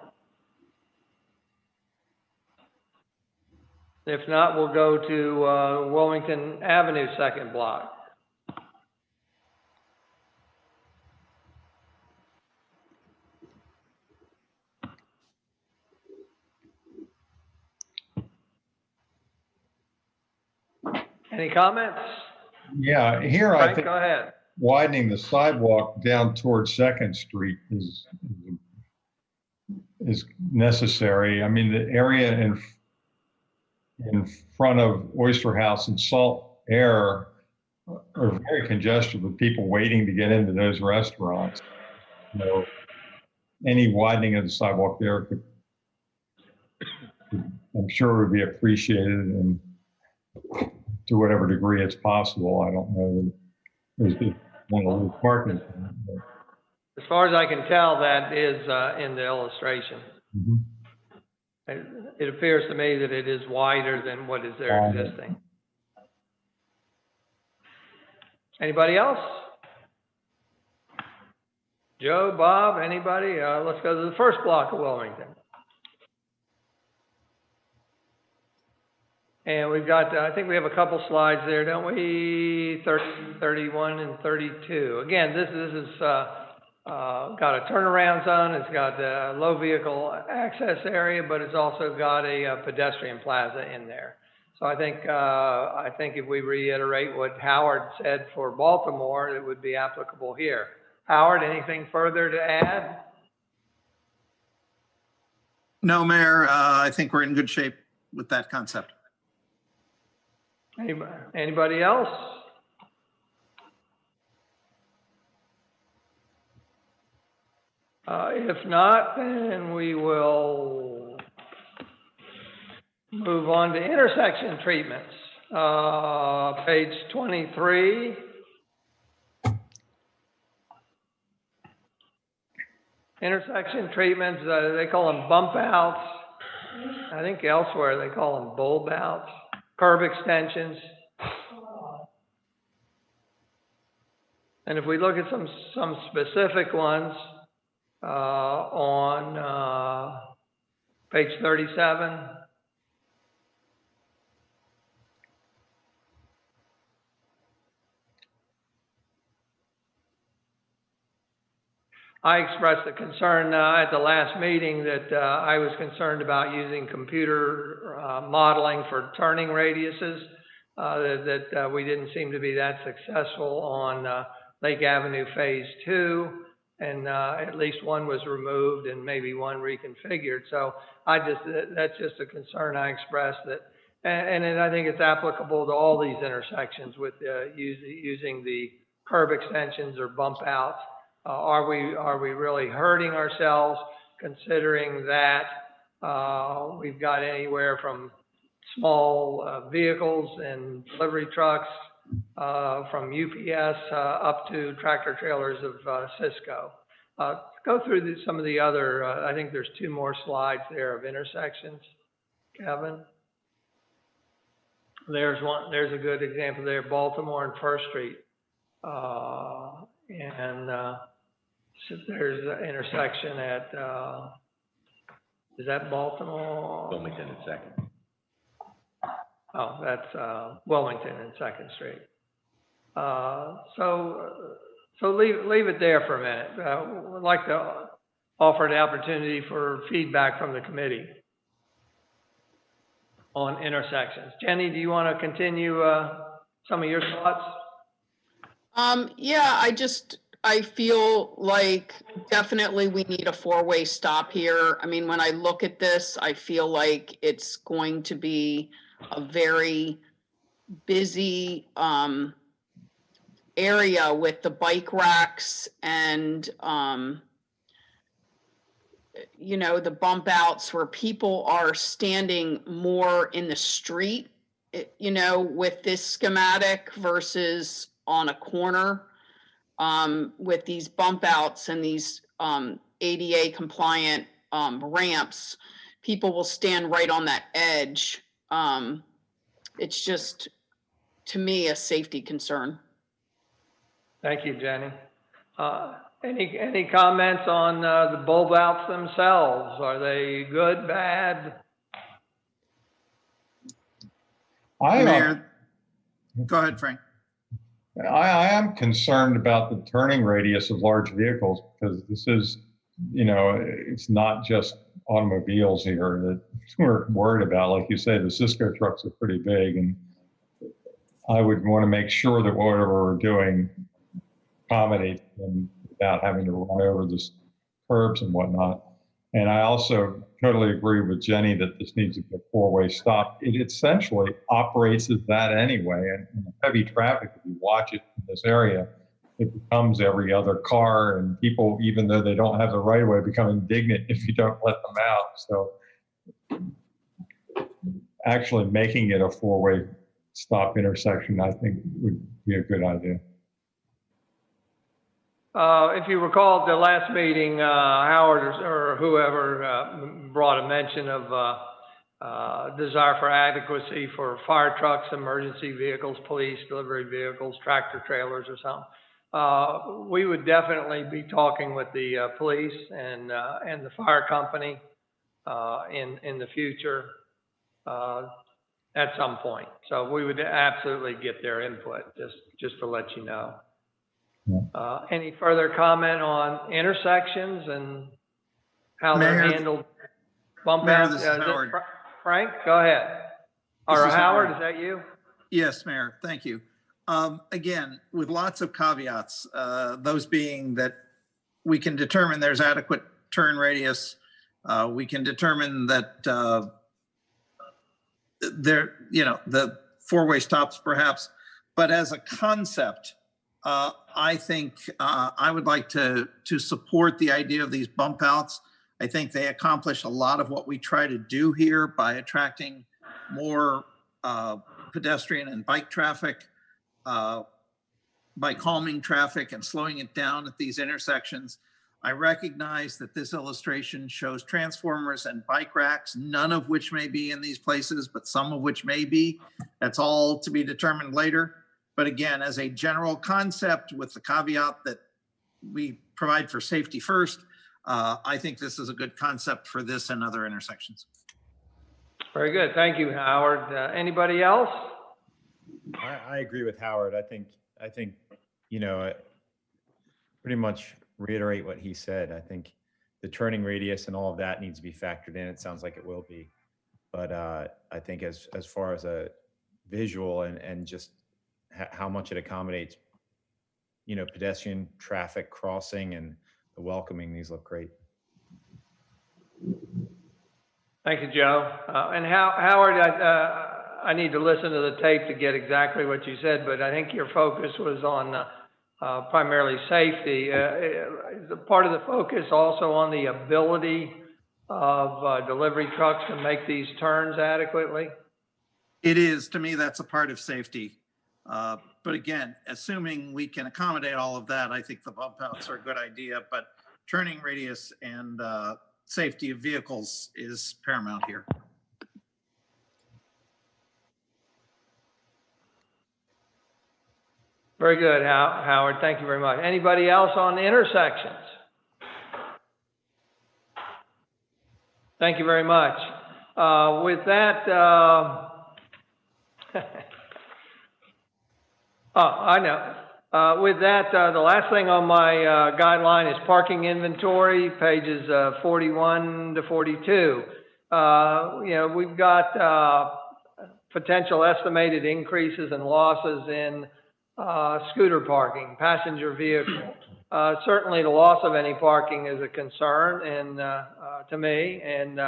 If not, we'll go to Wilmington Avenue, second block. Any comments? Yeah, here Frank, I think go ahead. Widening the sidewalk down towards Second Street is necessary. I mean, the area in front of Oyster House and Salt Air are very congested with people waiting to get into those restaurants. Any widening of the sidewalk there could, I'm sure, would be appreciated, and to whatever degree it's possible. I don't know that there's just one of those parking. As far as I can tell, that is in the illustration. Mm-hmm. It appears to me that it is wider than what is there existing. Anybody else? Joe, Bob, anybody? Let's go to the first block of Wilmington. And we've got, I think we have a couple slides there, don't we? 30, 31, and 32. Again, this is got a turnaround zone. It's got a low vehicle access area, but it's also got a pedestrian plaza in there. So I think if we reiterate what Howard said for Baltimore, it would be applicable here. Howard, anything further to add? No, Mayor, I think we're in good shape with that concept. Anybody else? If not, then we will move on to intersection treatments. Page 23. Intersection treatments, they call them bump outs. I think elsewhere they call them bulb outs, curb extensions. And if we look at some specific ones on page 37, I expressed a concern at the last meeting that I was concerned about using computer modeling for turning radiuses, that we didn't seem to be that successful on Lake Avenue Phase 2, and at least one was removed and maybe one reconfigured. So that's just a concern I expressed, that, and I think it's applicable to all these intersections with using the curb extensions or bump outs. Are we really hurting ourselves, considering that we've got anywhere from small vehicles and delivery trucks from UPS up to tractor trailers of Cisco? Go through some of the other, I think there's 2 more slides there of intersections, Kevin. There's one, there's a good example there, Baltimore and First Street. So there's an intersection at, is that Baltimore? Wilmington and 2nd. Oh, that's Wilmington and 2nd Street. So leave it there for a minute. We'd like to offer the opportunity for feedback from the committee on intersections. Jenny, do you want to continue some of your thoughts? Yeah, I feel like definitely we need a 4-way stop here. I mean, when I look at this, I feel like it's going to be a very busy area with the bike racks and, you know, the bump outs where people are standing more in the street, you know, with this schematic versus on a corner. With these bump outs and these ADA compliant ramps, people will stand right on that edge. It's just, to me, a safety concern. Thank you, Jenny. Any comments on the bulb outs themselves? Are they good, bad? Mayor, go ahead, Frank. I am concerned about the turning radius of large vehicles, because this is, you know, it's not just automobiles here that we're worried about. Like you say, the Cisco trucks are pretty big, and I would want to make sure that whatever we're doing accommodates them without having to run over the curbs and whatnot. And I also totally agree with Jenny that this needs to be a 4-way stop. It essentially operates as that anyway. And in heavy traffic, if you watch it in this area, it becomes every other car, and people, even though they don't have the right of way, become indignant if you don't let them out. So actually making it a 4-way stop intersection, I think would be a good idea. If you recall at the last meeting, Howard or whoever brought a mention of desire for adequacy for fire trucks, emergency vehicles, police, delivery vehicles, tractor trailers or something. We would definitely be talking with the police and the fire company in the future at some point. So we would absolutely get their input, just to let you know. Any further comment on intersections and how they're handled? Bump Mayor, outs? this is Howard. Frank, go ahead. This Or is Howard, Howard. is that you? Yes, Mayor, thank you. Again, with lots of caveats, those being that we can determine there's adequate turn radius. We can determine that the 4-way stops perhaps, but as a concept, I think I would like to support the idea of these bump outs. I think they accomplish a lot of what we try to do here by attracting more pedestrian and bike traffic, by calming traffic and slowing it down at these intersections. I recognize that this illustration shows transformers and bike racks, none of which may be in these places, but some of which may be. That's all to be determined later. But again, as a general concept with the caveat that we provide for safety first, I think this is a good concept for this and other intersections. Very good. Thank you, Howard. Anybody else? I agree with Howard. I think, you know, pretty much reiterate what he said. I think the turning radius and all of that needs to be factored in. It sounds like it will be. But I think as far as a visual and just how much it accommodates, you know, pedestrian traffic crossing and the welcoming, these look great. Thank you, Joe. And Howard, I need to listen to the tape to get exactly what you said, but I think your focus was on primarily safety. Is a part of the focus also on the ability of delivery trucks to make these turns adequately? It is. To me, that's a part of safety. But again, assuming we can accommodate all of that, I think the bump outs are a good idea, but turning radius and safety of vehicles is paramount here. Very good, Howard. Thank you very much. Anybody else on intersections? Thank you very much. With that, I know. With that, the last thing on my guideline is parking inventory, pages 41 to 42. You know, we've got potential estimated increases and losses in scooter parking, passenger vehicle. Certainly the loss of any parking is a concern and to me, and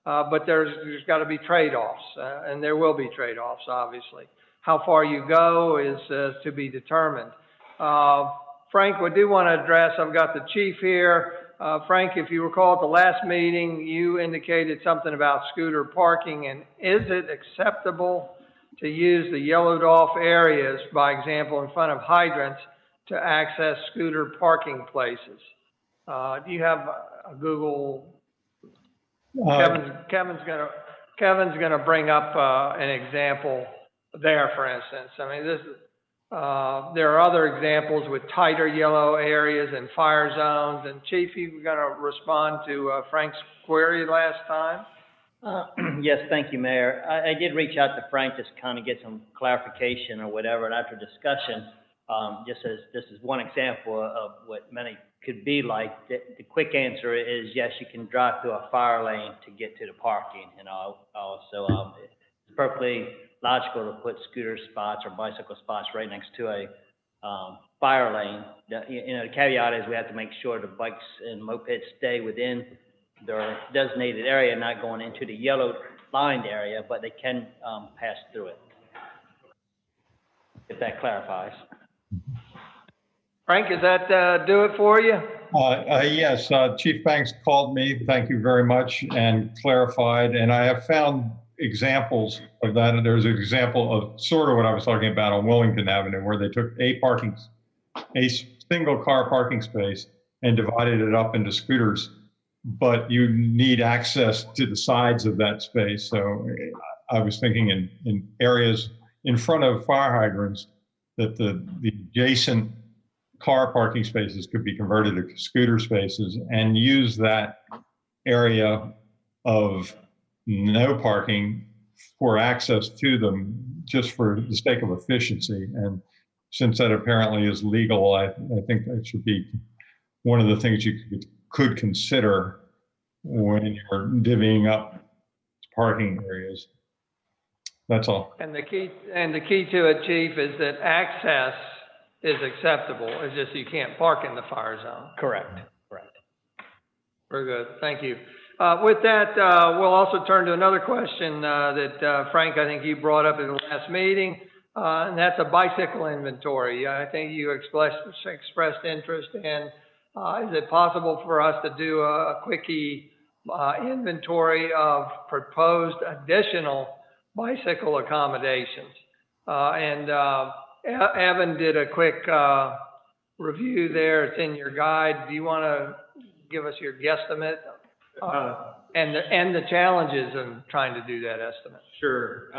but there's got to be trade-offs, and there will be trade-offs, obviously. How far you go is to be determined. Frank, we do want to address, I've got the chief here. Frank, if you recall at the last meeting, you indicated something about scooter parking, and is it acceptable to use the yellowed off areas, by example, in front of hydrants to access scooter parking places? Do you have a Google? Kevin's gonna bring up an example there, for instance. I mean, this there are other examples with tighter yellow areas and fire zones. And Chief, you were gonna respond to Frank's query last time? Yes, thank you, Mayor. I did reach out to Frank just kind of get some clarification or whatever, and after discussion, just as this is one example of what many could be like, the quick answer is yes, you can drive through a fire lane to get to the parking, and also it's perfectly logical to put scooter spots or bicycle spots right next to a fire lane. You know, the caveat is we have to make sure the bikes and mopeds stay within their designated area, not going into the yellow lined area, but they can pass through it, if that clarifies. Frank, does that do it for you? Yes, Chief Banks called me, thank you very much, and clarified, and I have found examples of that. And there's an example of sort of what I was talking about on Wilmington Avenue, where they took a single car parking space and divided it up into scooters, but you need access to the sides of that space. So I was thinking in areas in front of fire hydrants that the adjacent car parking spaces could be converted to scooter spaces and use that area of no parking for access to them just for the sake of efficiency. And since that apparently is legal, I think that should be one of the things you could consider when you're divvying up parking areas. That's all. And the key to it, Chief, is that access is acceptable. It's just you can't park in the fire zone. Correct. Very good. Thank you. With that, we'll also turn to another question that Frank, I think you brought up in the last meeting, and that's a bicycle inventory. I think you expressed interest in, is it possible for us to do a quickie inventory of proposed additional bicycle accommodations? And Evan did a quick review there. It's in your guide. Do you want to give us your guesstimate and the challenges in trying to do that estimate. Sure.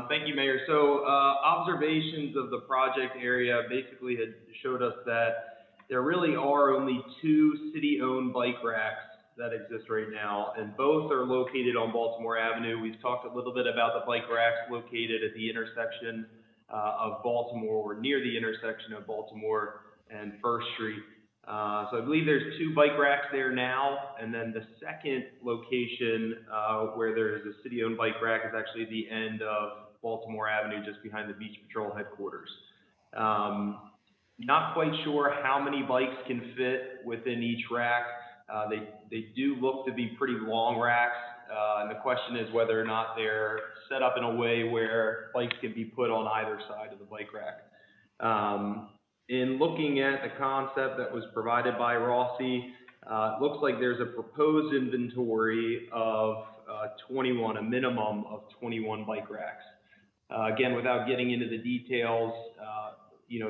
Thank you, Mayor. So observations of the project area basically had showed us that there really are only 2 city-owned bike racks that exist right now, and both are located on Baltimore Avenue. We've talked a little bit about the bike racks located at the intersection of Baltimore, or near the intersection of Baltimore and First Street. So I believe there's 2 bike racks there now, and then the second location where there's a city-owned bike rack is actually the end of Baltimore Avenue, just behind the Beach Patrol headquarters. Not quite sure how many bikes can fit within each rack. They do look to be pretty long racks, and the question is whether or not they're set up in a way where bikes can be put on either side of the bike rack. In looking at the concept that was provided by Rossi, it looks like there's a proposed inventory of 21, a minimum of 21 bike racks. Again, without getting into the details,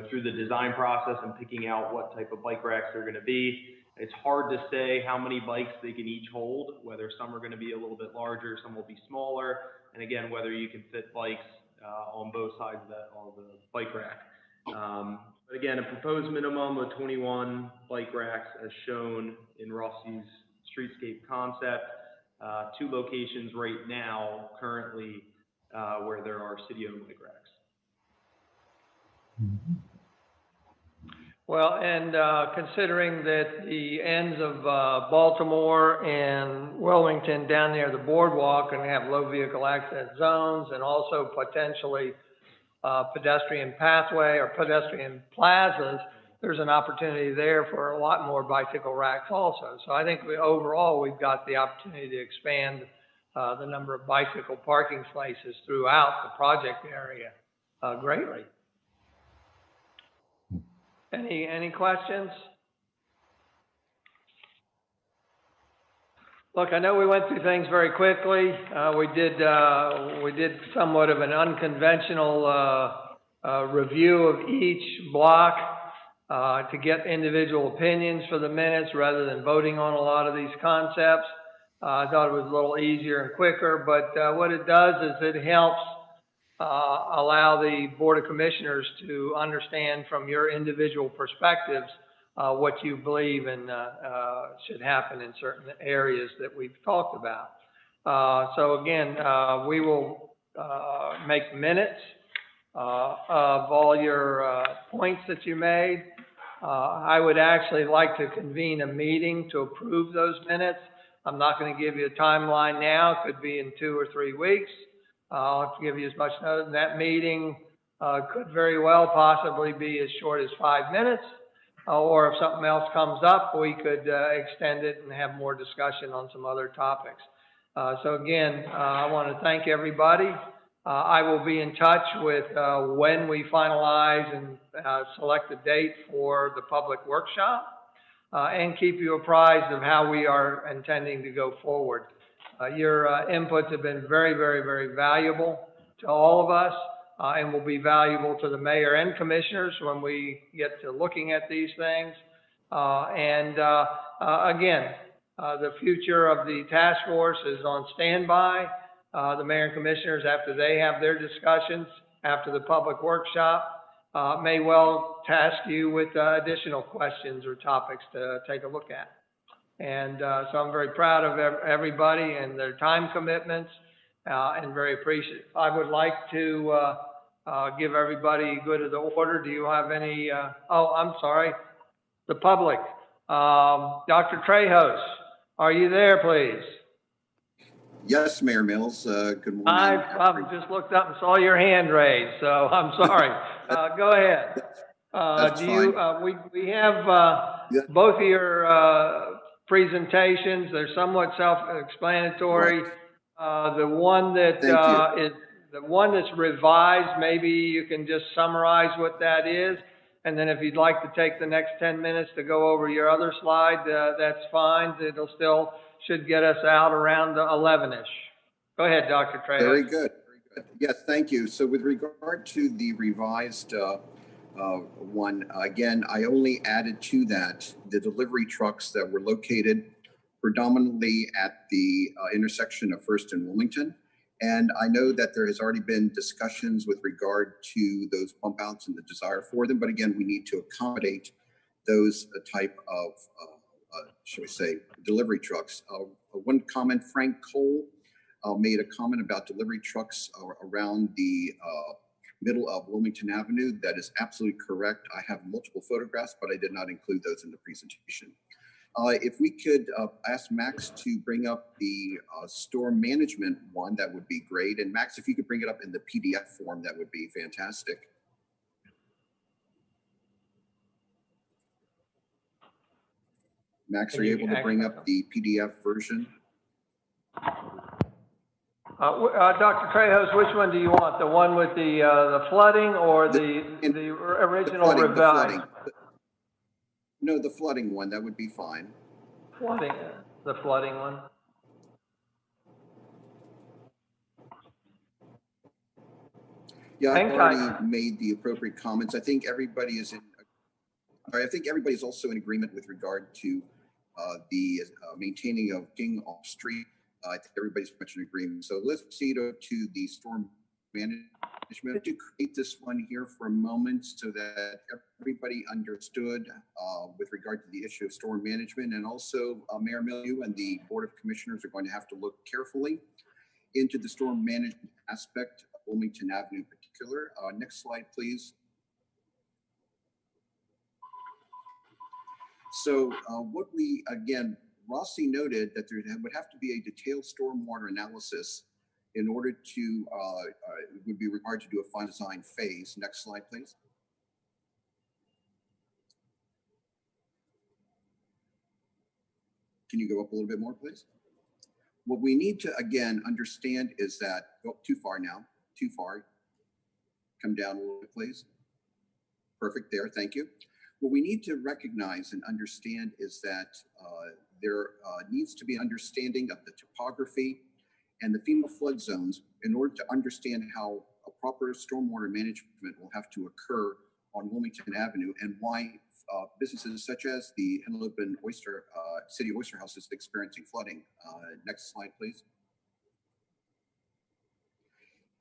through the design process and picking out what type of bike racks they're going to be, it's hard to say how many bikes they can each hold, whether some are going to be a little bit larger, some will be smaller, and again, whether you can fit bikes on both sides of the bike rack. But again, a proposed minimum of 21 bike racks as shown in Rossi's Streetscape Concept. 2 locations right now currently where there are city-owned bike racks. Well, and considering that the ends of Baltimore and Wilmington down near the boardwalk and have low vehicle access zones, and also potentially pedestrian pathway or pedestrian plazas, there's an opportunity there for a lot more bicycle racks also. So I think overall we've got the opportunity to expand the number of bicycle parking places throughout the project area greatly. Any questions? Look, I know we went through things very quickly. We did somewhat of an unconventional review of each block to get individual opinions for the minutes rather than voting on a lot of these concepts. I thought it was a little easier and quicker, but what it does is it helps allow the Board of Commissioners to understand from your individual perspectives what you believe and should happen in certain areas that we've talked about. So again, we will make minutes of all your points that you made. I would actually like to convene a meeting to approve those minutes. I'm not going to give you a timeline now. It could be in 2 or 3 weeks. I'll have to give you as much notice. That meeting could very well possibly be as short as 5 minutes, or if something else comes up, we could extend it and have more discussion on some other topics. So again, I want to thank everybody. I will be in touch with when we finalize and select a date for the public workshop, and keep you apprised of how we are intending to go forward. Your inputs have been very, very, very valuable to all of us, and will be valuable to the mayor and commissioners when we get to looking at these things. Again, the future of the task force is on standby. The mayor and commissioners, after they have their discussions, after the public workshop, may well task you with additional questions or topics to take a look at. And so I'm very proud of everybody and their time commitments, and very appreciative. I would like to give everybody good of the order. Do you have any, oh, I'm sorry, the public. Dr. Trejos, are you there, please? Yes, Mayor Mills. Good morning. I just looked up and saw your hand raised, so I'm sorry. Go ahead. That's fine. We have both of your presentations. They're somewhat self-explanatory. Right. The one that is the one that's revised, maybe you can just summarize what that is. And then if you'd like to take the next 10 minutes to go over your other slide, that's fine. It'll still should get us out around 11-ish. Go ahead, Dr. Trey. Very good. Very good. Yes, thank you. So with regard to the revised one, again, I only added to that the delivery trucks that were located predominantly at the intersection of First and Wilmington. And I know that there has already been discussions with regard to those bump outs and the desire for them. But again, we need to accommodate those type of, shall we say, delivery trucks. One comment, Frank Cole made a comment about delivery trucks around the middle of Wilmington Avenue. That is absolutely correct. I have multiple photographs, but I did not include those in the presentation. If we could ask Max to bring up the store management one, that would be great. And Max, if you could bring it up in the PDF form, that would be fantastic. Max, are you able to bring up the PDF version? Dr. Trejos, which one do you want? The one with the flooding or the original revised? No, the flooding one, that would be fine. Flooding, the flooding one. Yeah, I've already made the appropriate comments. I think everybody is in. I think everybody's also in agreement with regard to the maintaining of King off street. I think everybody's much in agreement. So let's proceed to the storm management. To create this one here for a moment so that everybody understood with regard to the issue of storm management, and also Mayor Milieu and the Board of Commissioners are going to have to look carefully into the storm management aspect of Wilmington Avenue in particular. Next slide, please. So what we, again, Rossi noted that there would have to be a detailed stormwater analysis in order to, it would be required to do a final design phase. Next slide, please. Can you go up a little bit more, please? What we need to, again, understand is that, oh, too far now, too far. Come down a little bit, please. Perfect there, thank you. What we need to recognize and understand is that there needs to be an understanding of the topography and the FEMA flood zones in order to understand how a proper stormwater management will have to occur on Wilmington Avenue, and why businesses such as the Henlopen Oyster City Oyster House is experiencing flooding. Next slide, please.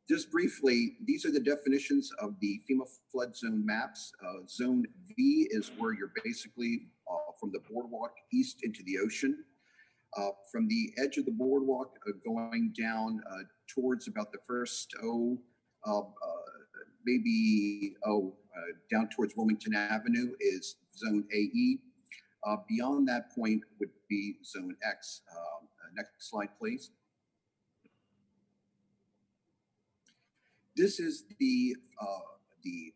Just briefly, these are the definitions of the FEMA flood zone maps. Zone V is where you're basically from the boardwalk east into the ocean. From the edge of the boardwalk going down towards about the first, down towards Wilmington Avenue is Zone AE. Beyond that point would be Zone X. Next slide, please. This is the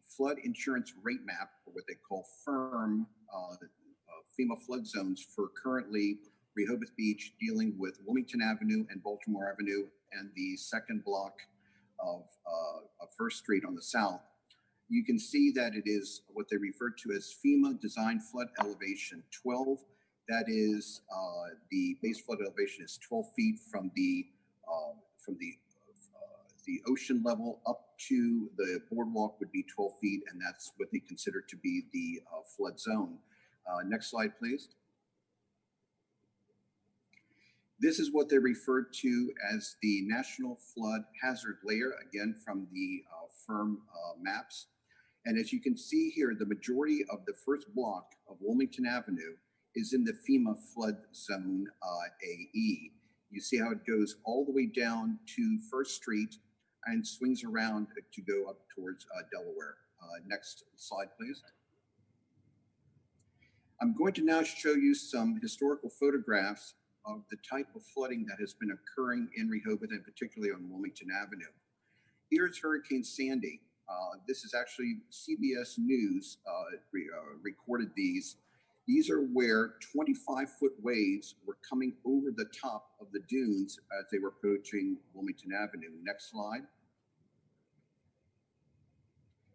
flood insurance rate map, or what they call firm FEMA flood zones for currently Rehoboth Beach, dealing with Wilmington Avenue and Baltimore Avenue and the second block of First Street on the south. You can see that it is what they refer to as FEMA Design Flood Elevation 12. That is the base flood elevation is 12 feet from the ocean level up to the boardwalk would be 12 feet, and that's what they consider to be the flood zone. Next slide, please. This is what they refer to as the National Flood Hazard Layer, again from the firm maps. And as you can see here, the majority of the first block of Wilmington Avenue is in the FEMA flood zone AE. You see how it goes all the way down to First Street and swings around to go up towards Delaware. Next slide, please. I'm going to now show you some historical photographs of the type of flooding that has been occurring in Rehoboth, and particularly on Wilmington Avenue. Here's Hurricane Sandy. This is actually CBS News recorded these. These are where 25-foot waves were coming over the top of the dunes as they were approaching Wilmington Avenue. Next slide.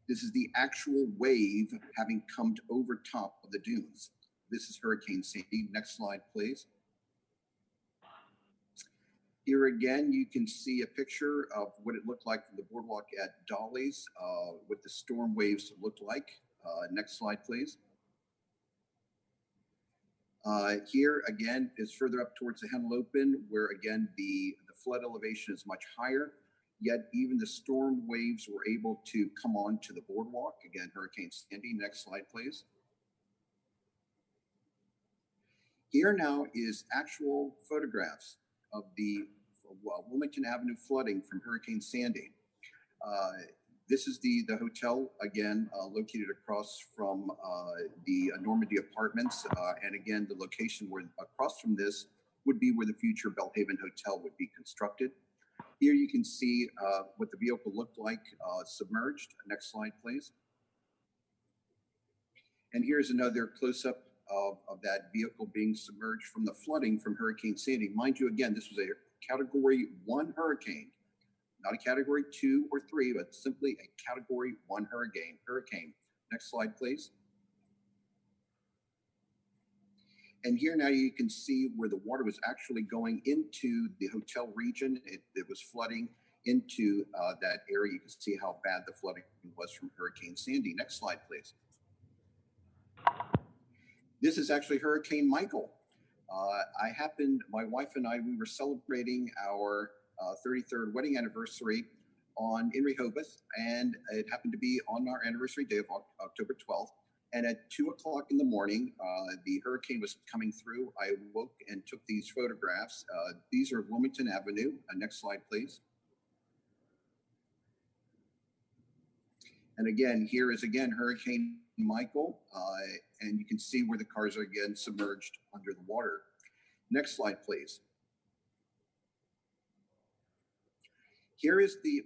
This is the actual wave having come over top of the dunes. This is Hurricane Sandy. Next slide, please. Here again, you can see a picture of what it looked like from the boardwalk at Dolly's, what the storm waves looked like. Next slide, please. Here again is further up towards the Henlopen, where again the flood elevation is much higher, yet even the storm waves were able to come on to the boardwalk. Again, Hurricane Sandy. Next slide, please. Here now is actual photographs of the Wilmington Avenue flooding from Hurricane Sandy. This is the hotel, again, located across from the Normandy Apartments. And again, the location where across from this would be where the future Belhaven Hotel would be constructed. Here you can see what the vehicle looked like submerged. Next slide, please. And here's another close-up of that vehicle being submerged from the flooding from Hurricane Sandy. Mind you, again, this was a Category 1 hurricane, not a Category 2 or 3, but simply a Category 1 hurricane. Next slide, please. And here now you can see where the water was actually going into the hotel region. It was flooding into that area. You can see how bad the flooding was from Hurricane Sandy. Next slide, please. This is actually Hurricane Michael. My wife and I, we were celebrating our 33rd wedding anniversary in Rehoboth, and it happened to be on our anniversary day of October 12th. And at 2 o'clock in the morning, the hurricane was coming through. I woke and took these photographs. These are Wilmington Avenue. Next slide, please. And again, here is again Hurricane Michael, and you can see where the cars are again submerged under the water. Next slide, please. Here is the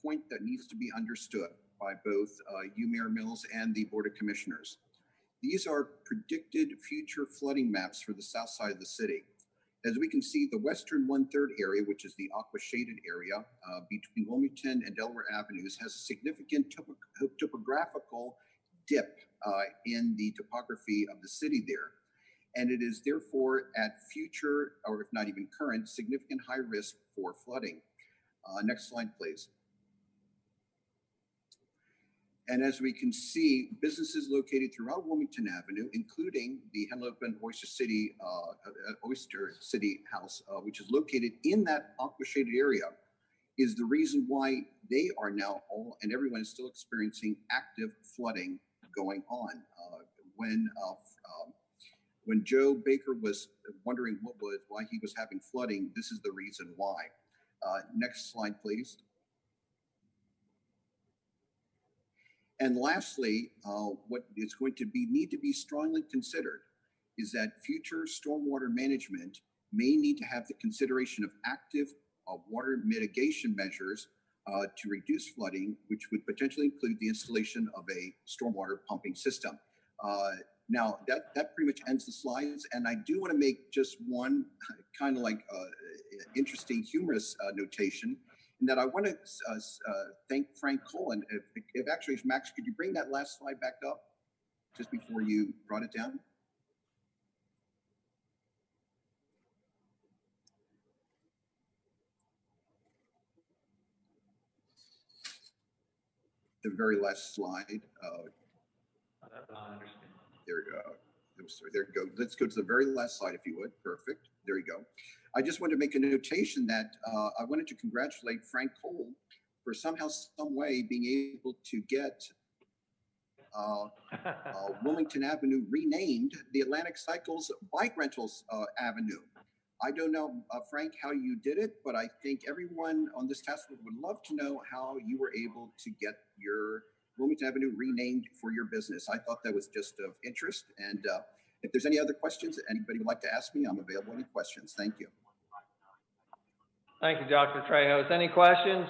point that needs to be understood by both you, Mayor Mills, and the Board of Commissioners. These are predicted future flooding maps for the south side of the city. As we can see, the western 1/3 area, which is the aqua shaded area between Wilmington and Delaware Avenues, has a significant topographical dip in the topography of the city there. And it is therefore at future, or if not even current, significant high risk for flooding. Next slide, please. And as we can see, businesses located throughout Wilmington Avenue, including the Henlopen Oyster City House, which is located in that aqua shaded area, is the reason why they are now all and everyone is still experiencing active flooding going on. When Joe Baker was wondering why he was having flooding, this is the reason why. Next slide, please. And lastly, what is going to need to be strongly considered is that future stormwater management may need to have the consideration of active water mitigation measures to reduce flooding, which would potentially include the installation of a stormwater pumping system. Now, that pretty much ends the slides. And I do want to make just one kind of like interesting, humorous notation, in that I want to thank Frank Cullen. If actually, Max, could you bring that last slide back up just before you brought it down? The very last slide. There we go. There we go. Let's go to the very last slide, if you would. Perfect. There you go. I just wanted to make a notation that I wanted to congratulate Frank Cole for somehow, some way being able to get Wilmington Avenue renamed the Atlantic Cycles Bike Rentals Avenue. I don't know, Frank, how you did it, but I think everyone on this task force would love to know how you were able to get your Wilmington Avenue renamed for your business. I thought that was just of interest. And if there's any other questions that anybody would like to ask me, I'm available. Any questions? Thank you. Thank you, Dr. Trejos. Any questions?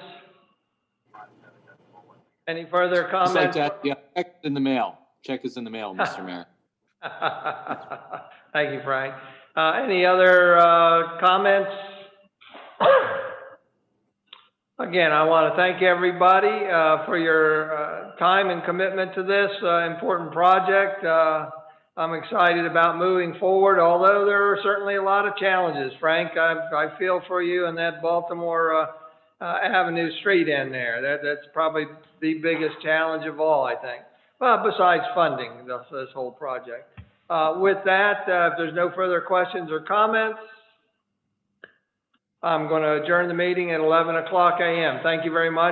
Any further comments? Just like that, yeah, check in the mail. Check is in the mail, Mr. Mayor. Thank you, Frank. Any other comments? Again, I want to thank everybody for your time and commitment to this important project. I'm excited about moving forward, although there are certainly a lot of challenges. Frank, I feel for you in that Baltimore Avenue street end there. That's probably the biggest challenge of all, I think. Well, besides funding this whole project. With that, if there's no further questions or comments, I'm going to adjourn the meeting at 11 o'clock a.m. Thank you very much.